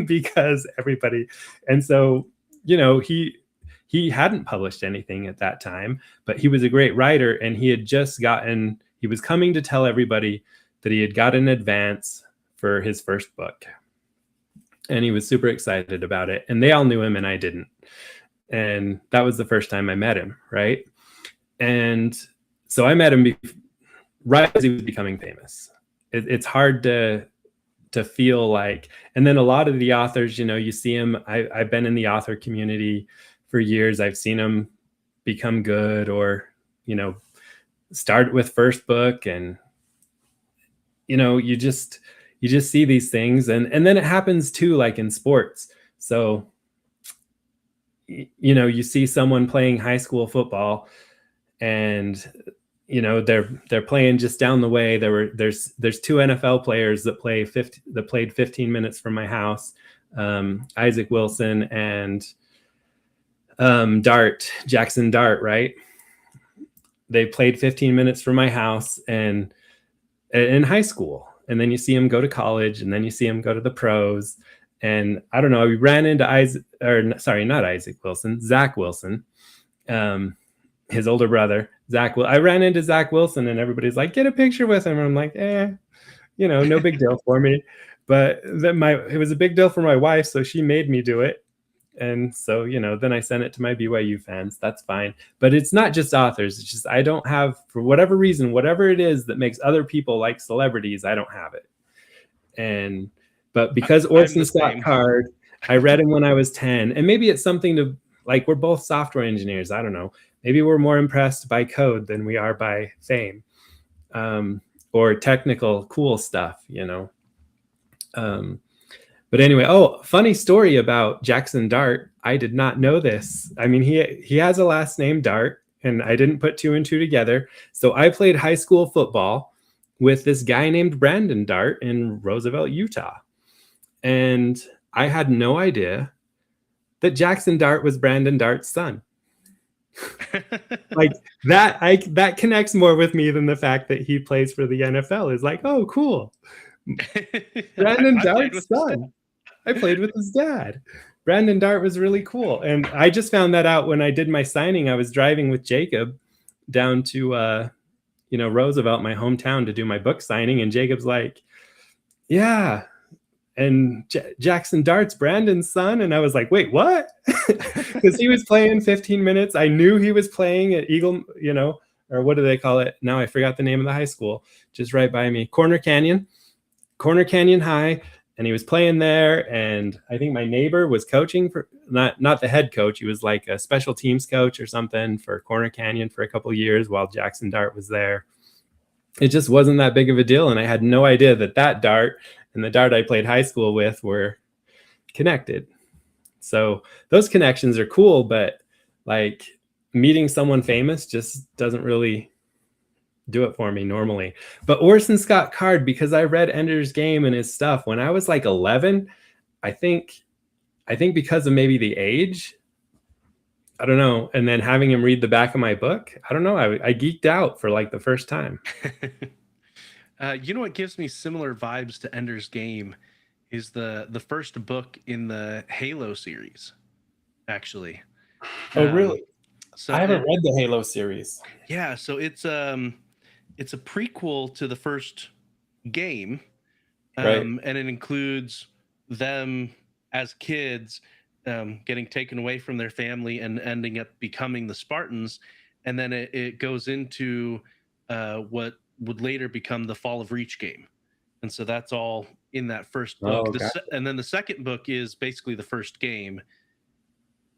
because everybody. And so, you know, he hadn't published anything at that time, but he was a great writer and he was coming to tell everybody that he had got an advance for his first book. And he was super excited about it. And they all knew him and I didn't. And that was the first time I met him, right? And so I met him right as he was becoming famous. It's hard to feel like, and then a lot of the authors, you know, you see him, I've been in the author community for years. I've seen them become good or, you know, start with first book and, you know, you just see these things. And then it happens too, like in sports. So, you know, you see someone playing high school football and, you know, they're playing just down the way. There's two NFL players that played 15 minutes from my house, Isaac Wilson and Jackson Dart, right? They played 15 minutes from my house and in high school. And then you see him go to college and then you see him go to the pros. And I don't know, we ran into Zach Wilson, his older brother, Zach. I ran into Zach Wilson and everybody's like, get a picture with him. And I'm like, you know, no big deal for me. But it was a big deal for my wife. So she made me do it. And so, you know, then I sent it to my BYU fans. That's fine. But it's not just authors. It's just, I don't have, for whatever reason, whatever it is that makes other people like celebrities, I don't have it. But because Orson Scott Card, I read him when I was 10. And maybe it's something to, like, we're both software engineers. I don't know. Maybe we're more impressed by code than we are by fame or technical cool stuff, you know. But anyway, funny story about Jackson Dart. I did not know this. I mean, he has a last name Dart, and I didn't put two and two together. So I played high school football with this guy named Brandon Dart in Roosevelt, Utah. And I had no idea that Jackson Dart was Brandon Dart's son. Like that connects more with me than the fact that he plays for the NFL. Is like, oh, cool. Brandon Dart's son. I played with his dad. Brandon Dart was really cool. And I just found that out when I did my signing. I was driving with Jacob down to Roosevelt, my hometown, to do my book signing. And Jacob's like, yeah. And Jackson Dart's Brandon's son. And I was like, wait, what? Because he was playing 15 minutes. I knew he was playing at Eagle, you know, or what do they call it? Now I forgot the name of the high school, just right by me. Corner Canyon High. And he was playing there. And I think my neighbor was coaching for, not the head coach. He was like a special teams coach or something for Corner Canyon for a couple of years while Jackson Dart was there. It just wasn't that big of a deal. And I had no idea that Dart and the Dart I played high school with were connected. So those connections are cool, but like meeting someone famous just doesn't really do it for me normally. But Orson Scott Card, because I read Ender's Game and his stuff when I was like 11, I think because of maybe the age, I don't know. And then having him read the back of my book, I don't know. I geeked out for like the first time. You know what gives me similar vibes to Ender's Game He's the first book in the Halo series, actually. Oh, really? So I haven't read the Halo series. yeah, so it's a prequel to the first game, Right. and it includes them as kids getting taken away from their family and ending up becoming the Spartans, and then it goes into what would later become the Fall of Reach game, and so that's all in that first book. Oh, gotcha. And then the second book is basically the first game.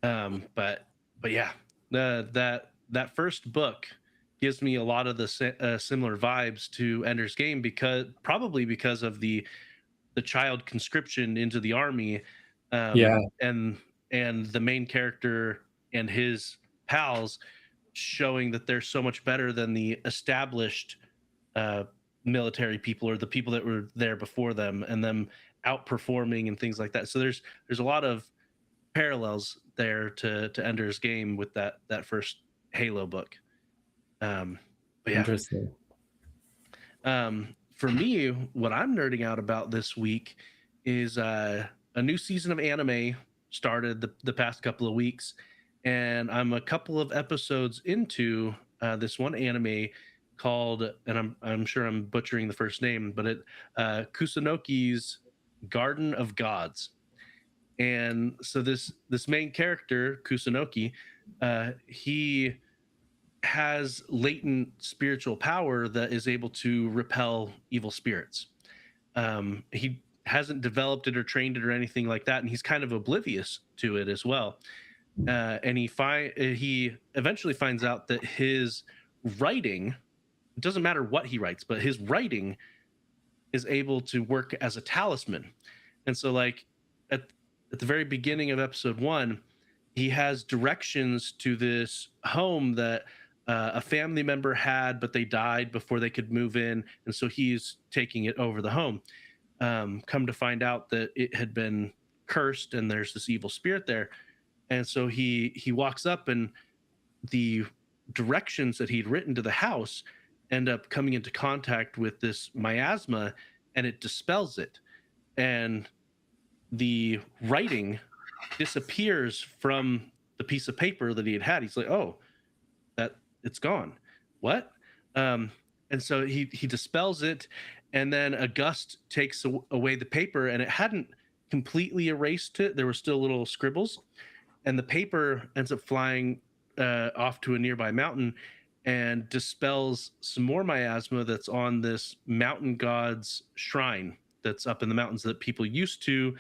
But yeah, that first book gives me a lot of the similar vibes to Ender's Game, because of the child conscription into the army, Yeah. and the main character and his pals showing that they're so much better than the established military people or the people that were there before them, and them outperforming and things like that. So there's a lot of parallels there to Ender's Game with that first Halo book. But yeah, Interesting. For me, what I'm nerding out about this week is a new season of anime started the past couple of weeks, and I'm a couple of episodes into this one anime called, and I'm sure I'm butchering the first name, but it Kusunoki's Garden of Gods. And so this main character, Kusunoki, he has latent spiritual power that is able to repel evil spirits. He hasn't developed it or trained it or anything like that, and he's kind of oblivious to it as well. And he eventually finds out that his writing, it doesn't matter what he writes, but his writing is able to work as a talisman. And so, like, at the very beginning of episode 1, he has directions to this home that a family member had, but they died before they could move in, and so he's taking it over the home. Come to find out that it had been cursed, and there's this evil spirit there. And so he walks up, and the directions that he'd written to the house end up coming into contact with this miasma, and it dispels it. And the writing disappears from the piece of paper that he had. He's like, oh, that it's gone. What? And so he dispels it, and then a gust takes away the paper, and it hadn't completely erased it. There were still little scribbles, and the paper ends up flying off to a nearby mountain and dispels some more miasma that's on this mountain god's shrine that's up in the mountains that people used to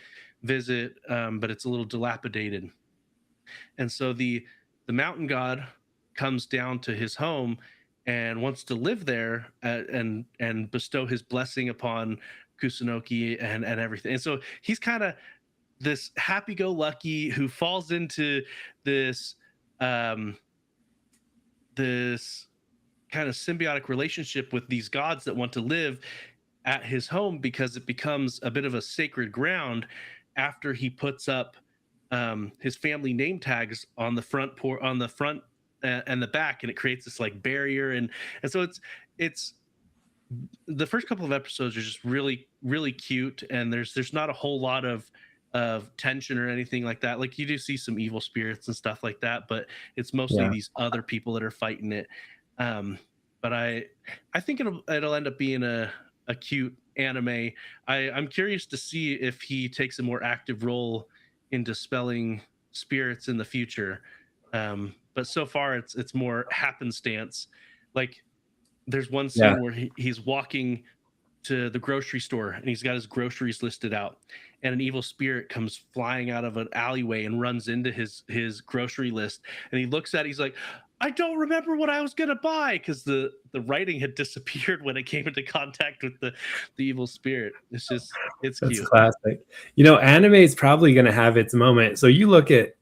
visit, but it's a little dilapidated. And so the mountain god comes down to his home and wants to live there, and bestow his blessing upon Kusunoki and everything. And so he's kind of this happy-go-lucky who falls into this this kind of symbiotic relationship with these gods that want to live at his home, because it becomes a bit of a sacred ground after he puts up his family name tags on the front and the back, and it creates this like barrier, and so it's the first couple of episodes are just really, really cute, and there's not a whole lot of tension or anything like that. Like, you do see some evil spirits and stuff like that, but it's mostly these other people that are fighting it. But I think it'll end up being a cute anime. I'm curious to see if he takes a more active role in dispelling spirits in the future. But so far it's more happenstance. Like, there's one scene where he's walking to the grocery store, and he's got his groceries listed out, and an evil spirit comes flying out of an alleyway and runs into his grocery list, and he looks at it, he's like, I don't remember what I was gonna buy, because the writing had disappeared when it came into contact with the evil spirit. It's That's cute. Classic. Anime is probably going to have its moment. So you look at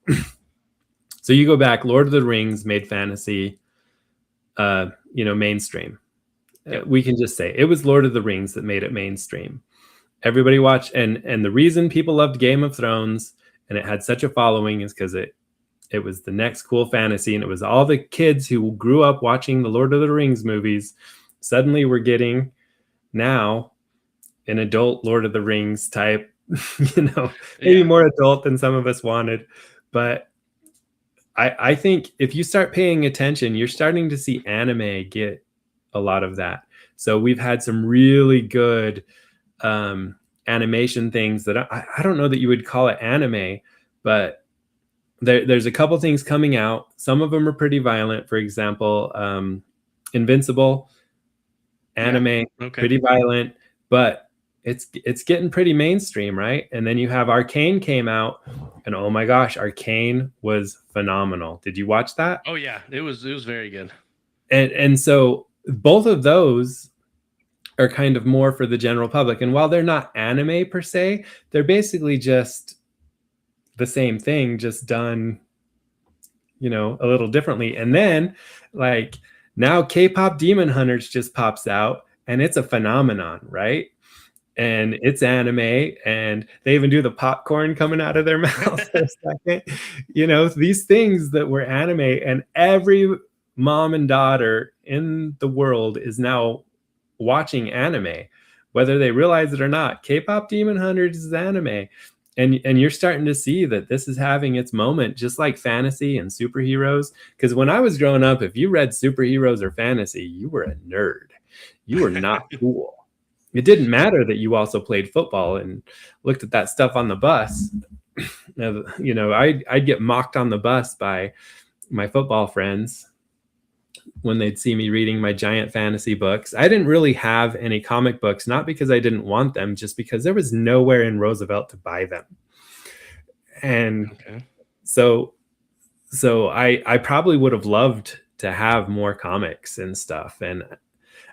so you go back, Lord of the Rings made fantasy mainstream. We can just say it was Lord of the Rings that made it mainstream. Everybody watched, and the reason people loved Game of Thrones and it had such a following is because it was the next cool fantasy, and it was all the kids who grew up watching the Lord of the Rings movies suddenly were getting now an adult Lord of the Rings type maybe Yeah. more adult than some of us wanted. But I think if you start paying attention, you're starting to see anime get a lot of that. So we've had some really good animation things that I don't know that you would call it anime, but there's a couple things coming out. Some of them are pretty violent. For example, Invincible, anime, Okay. pretty violent, but it's getting pretty mainstream, right? And then you have Arcane came out, and oh my gosh, Arcane was phenomenal. Did you watch that? Oh yeah, it was very good. And so both of those are kind of more for the general public. And while they're not anime per se, they're basically just the same thing, just done, a little differently. And then like now K-pop Demon Hunters just pops out and it's a phenomenon, right? And it's anime, and they even do the popcorn coming out of their mouth for a second. These things that were anime, and every mom and daughter in the world is now watching anime, whether they realize it or not. K-pop Demon Hunters is anime. And you're starting to see that this is having its moment, just like fantasy and superheroes. Because when I was growing up, if you read superheroes or fantasy, you were a nerd. You were not cool. It didn't matter that you also played football and looked at that stuff on the bus. I'd get mocked on the bus by my football friends when they'd see me reading my giant fantasy books. I didn't really have any comic books, not because I didn't want them, just because there was nowhere in Roosevelt to buy them. And so I probably would have loved to have more comics and stuff. And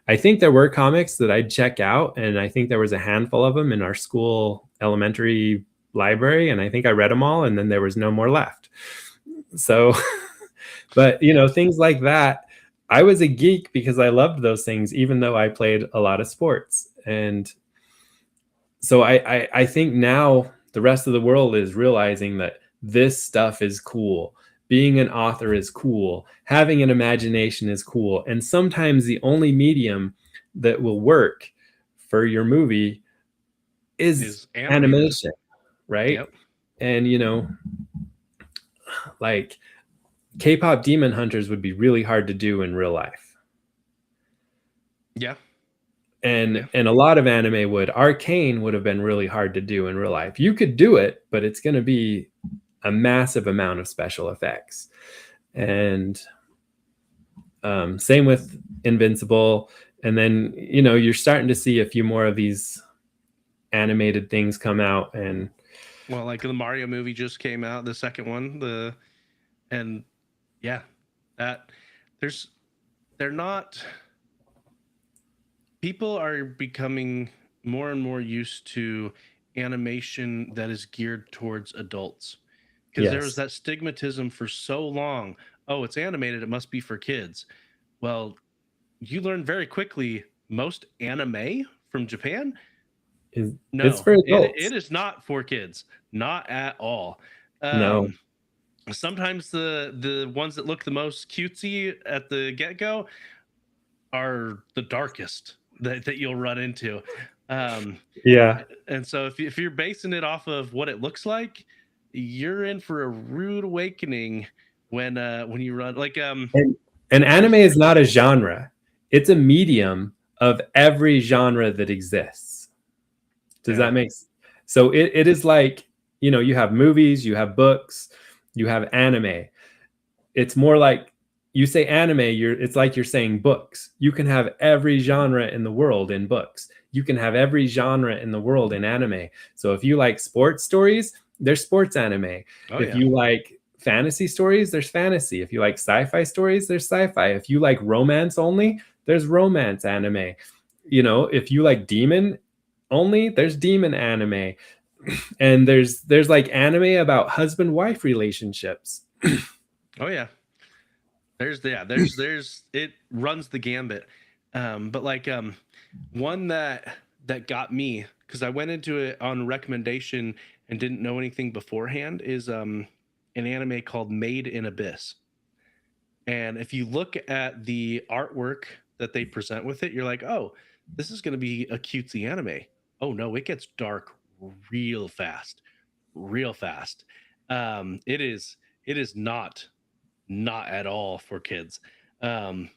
I think there were comics that I'd check out, and I think there was a handful of them in our school elementary library, and I think I read them all, and then there was no more left. So, but things like that, I was a geek because I loved those things, even though I played a lot of sports. And so I think now the rest of the world is realizing that this stuff is cool. Being an author is cool. Having an imagination is cool. And sometimes the only medium that will work for your movie is animation, right? Yep. And, like K-pop Demon Hunters would be really hard to do in real life. Yeah. And a lot of anime would. Arcane would have been really hard to do in real life. You could do it, but it's going to be a massive amount of special effects. And same with Invincible. And then, you're starting to see a few more of these animated things come out. And well, like the Mario movie just came out, the second one, they're not, people are becoming more and more used to animation that is geared towards adults, because there was that stigmatism for so long. Oh, it's animated, it must be for kids. Well, you learn very quickly most anime from Japan, it's for adults. It is not for kids, not at all. No. Sometimes the ones that look the most cutesy at the get-go are the darkest that you'll run into. Yeah. And so if you're basing it off of what it looks like, you're in for a rude awakening when you run like and anime is not a genre. It's a medium of every genre that exists. Does that make sense? So it is like, you have movies, you have books, you have anime. It's more like, you say anime, it's like you're saying books. You can have every genre in the world in books. You can have every genre in the world in anime. So if you like sports stories, there's sports anime. You like fantasy stories, there's fantasy. If you like sci-fi stories, there's sci-fi. If you like romance only, there's romance anime. If you like demon only, there's demon anime. And there's like anime about husband-wife relationships. Oh yeah. There's it runs the gambit. But like one that got me, because I went into it on recommendation and didn't know anything beforehand, is an anime called Made in Abyss. And if you look at the artwork that they present with it, you're like, oh, this is going to be a cutesy anime. Oh no, it gets dark real fast, real fast. It is not at all for kids. Um,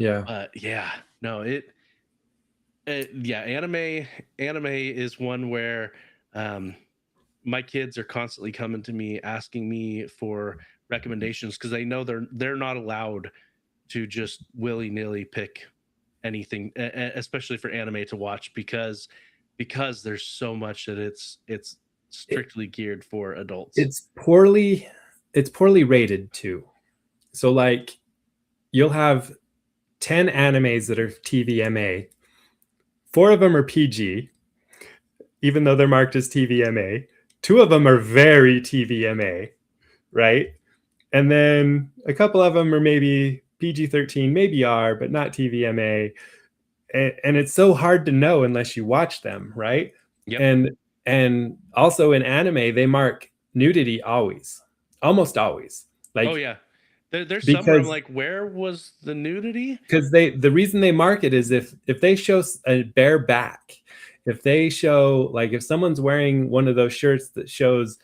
Yeah. yeah, no, yeah, anime is one where um my kids are constantly coming to me asking me for recommendations because they know they're not allowed to just willy-nilly pick anything, especially for anime to watch, because there's so much that it's strictly geared for adults. It's poorly rated too. So like you'll have 10 animes that are TVMA. 4 of them are PG, even though they're marked as TVMA. 2 of them are very TVMA, right? And then a couple of them are maybe PG-13, maybe R, but not TVMA. And it's so hard to know unless you watch them, right? Yep. And also in anime, they mark nudity always, almost always. Like, oh yeah, there's some where I'm like, where was the nudity? Because the reason they mark it is if they show a bare back, if they show, like, if someone's wearing one of those shirts that shows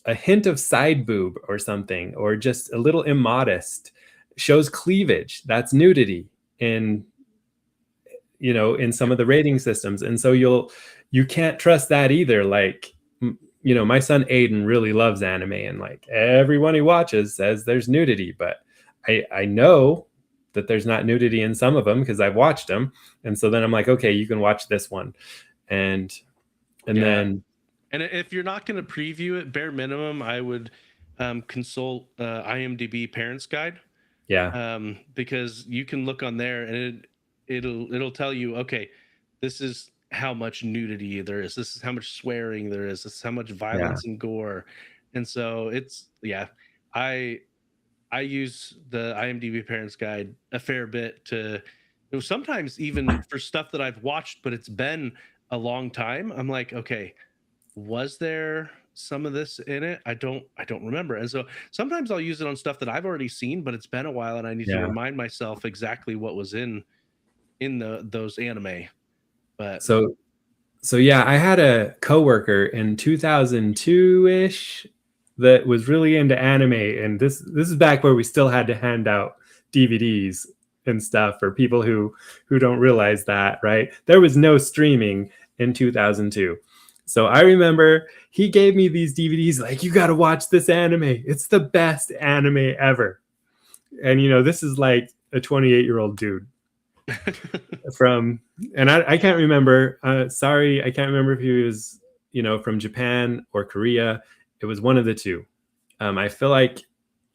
a hint of side boob or something, or just a little immodest, shows cleavage, that's nudity in some of the rating systems. And so you can't trust that either. Like, my son Aiden really loves anime, and like everyone he watches says there's nudity, but I know that there's not nudity in some of them because I've watched them. And so then I'm like, okay, you can watch this one. And then, and if you're not going to preview it, bare minimum, I would consult IMDb Parents Guide. Yeah. Because you can look on there and it'll tell you, okay, this is how much nudity there is. This is how much swearing there is. This is how much violence and gore. And so I use the IMDb Parents Guide a fair bit sometimes even for stuff that I've watched, but it's been a long time. I'm like, okay, was there some of this in it? I don't remember. And so sometimes I'll use it on stuff that I've already seen, but it's been a while and I need to remind myself exactly what was in those anime. But so yeah, I had a coworker in 2002-ish that was really into anime, and this is back where we still had to hand out DVDs and stuff for people who don't realize that, right? There was no streaming in 2002. So I remember he gave me these DVDs, like, you got to watch this anime. It's the best anime ever. And this is like a 28-year-old dude and I can't remember. Sorry, I can't remember if he was, from Japan or Korea. It was one of the two. I feel like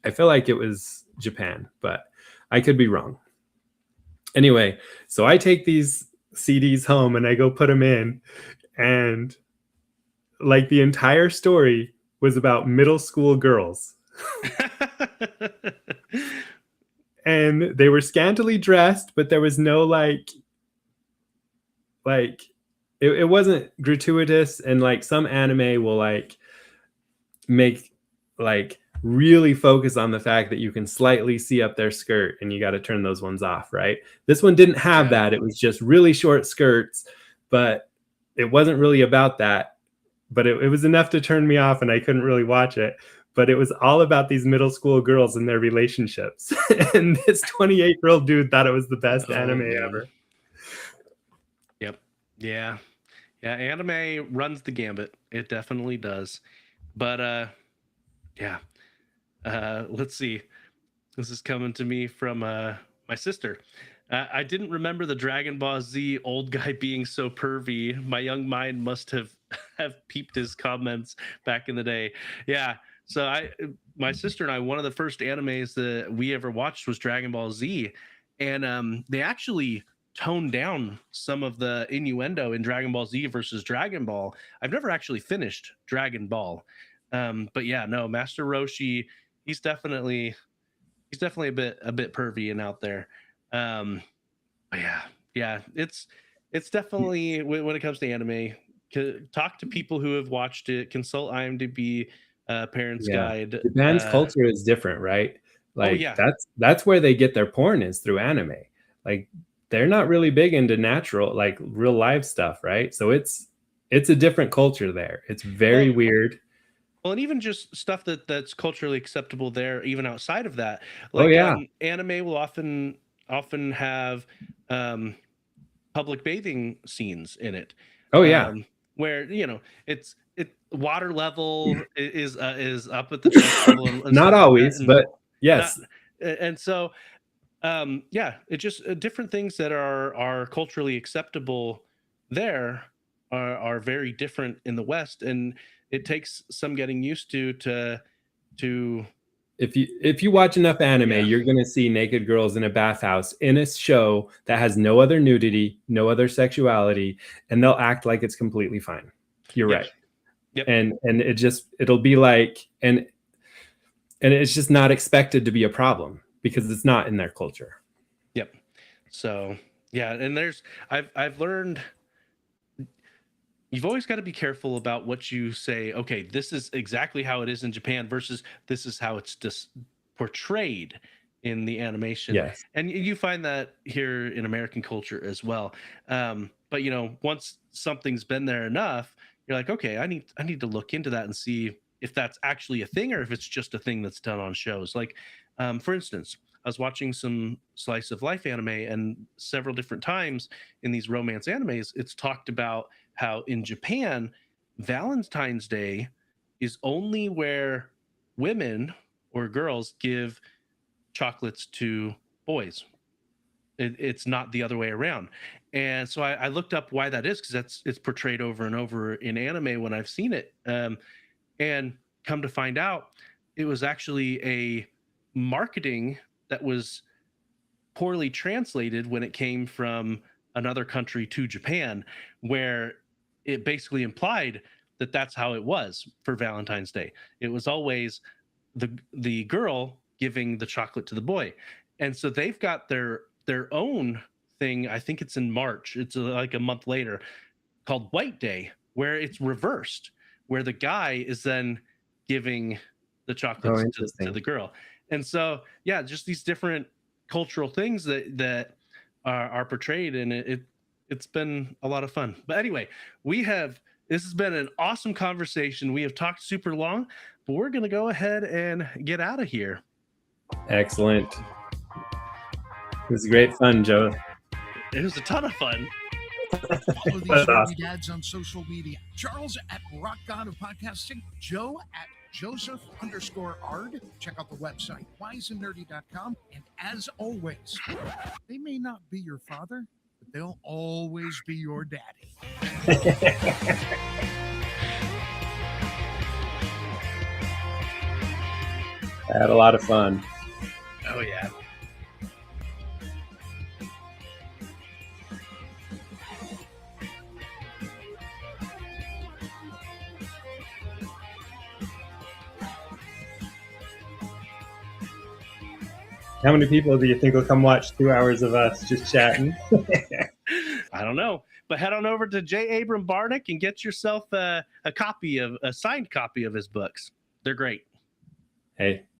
it was Japan, but I could be wrong. Anyway, so I take these CDs home and I go put them in, and like the entire story was about middle school girls. And they were scantily dressed, but there was no like it wasn't gratuitous. And like some anime will like make like really focus on the fact that you can slightly see up their skirt, and you got to turn those ones off, right? This one didn't have that. It was just really short skirts, but it wasn't really about that. But it was enough to turn me off, and I couldn't really watch it. But it was all about these middle school girls and their relationships. And this 28-year-old dude thought it was the best anime ever. Yep. Yeah. Anime runs the gambit. It definitely does. But let's see. This is coming to me from my sister. I didn't remember the Dragon Ball Z old guy being so pervy. My young mind must have peeped his comments back in the day. Yeah. So my sister and I, one of the first animes that we ever watched was Dragon Ball Z, and they actually toned down some of the innuendo in Dragon Ball Z versus Dragon Ball. I've never actually finished Dragon Ball, but yeah, no, Master Roshi, he's definitely a bit pervy and out there. But yeah, it's definitely, when it comes to anime, talk to people who have watched it, consult IMDb Parents Guide. Japan's culture is different, right? Like, that's where they get their porn, is through anime. Like, they're not really big into natural, like real live stuff, right? So it's it's a different culture there. It's very weird. Well, and even just stuff that's culturally acceptable there, even outside of that, Oh like yeah. anime will often have public bathing scenes in it. Oh yeah. Where it's water level is up at the chest level and Not stuff like always, that, and but not, yes. and so yeah, it just different things that are culturally acceptable there are very different in the West, and it takes some getting used to If you watch enough anime, Yeah. you're going to see naked girls in a bathhouse in a show that has no other nudity, no other sexuality, and they'll act like it's completely fine. You're Yep. right. Yep. And it'll be like, and it's just not expected to be a problem because it's not in their culture. Yep. So yeah, and I've learned you've always got to be careful about what you say. Okay, this is exactly how it is in Japan versus this is how it's just portrayed in the animation. Yes. And you find that here in American culture as well. But once something's been there enough, you're like, okay, I need to look into that and see if that's actually a thing or if it's just a thing that's done on shows. Like, for instance, I was watching some slice of life anime, and several different times in these romance animes, it's talked about how in Japan, Valentine's Day is only where women or girls give chocolates to boys. It's not the other way around. And so I looked up why that is, because it's portrayed over and over in anime when I've seen it. And come to find out, it was actually a marketing that was poorly translated when it came from another country to Japan, where it basically implied that that's how it was for Valentine's Day. It was always the girl giving the chocolate to the boy, and so they've got their own thing. I think it's in March. It's like a month later, called White Day, where it's reversed, where the guy is then giving the chocolates to the girl. And so yeah, just these different cultural things that are portrayed, and it's been a lot of fun. But anyway, this has been an awesome conversation. We have talked super long, but we're going to go ahead and get out of here. Excellent. It was great fun, Joe. It was a ton of fun. Follow these nerdy dads on social media. Charles at Rock God of Podcasting. Joe at Joseph_Ard. Check out the website, wiseandnerdy.com. And as always, they may not be your father, but they'll always be your daddy. I had a lot of fun. Oh yeah. How many people do you think will come watch 2 hours of us just chatting? I don't know, but head on over to J. Abram Barneck and get yourself a signed copy of his books. They're great. Hey,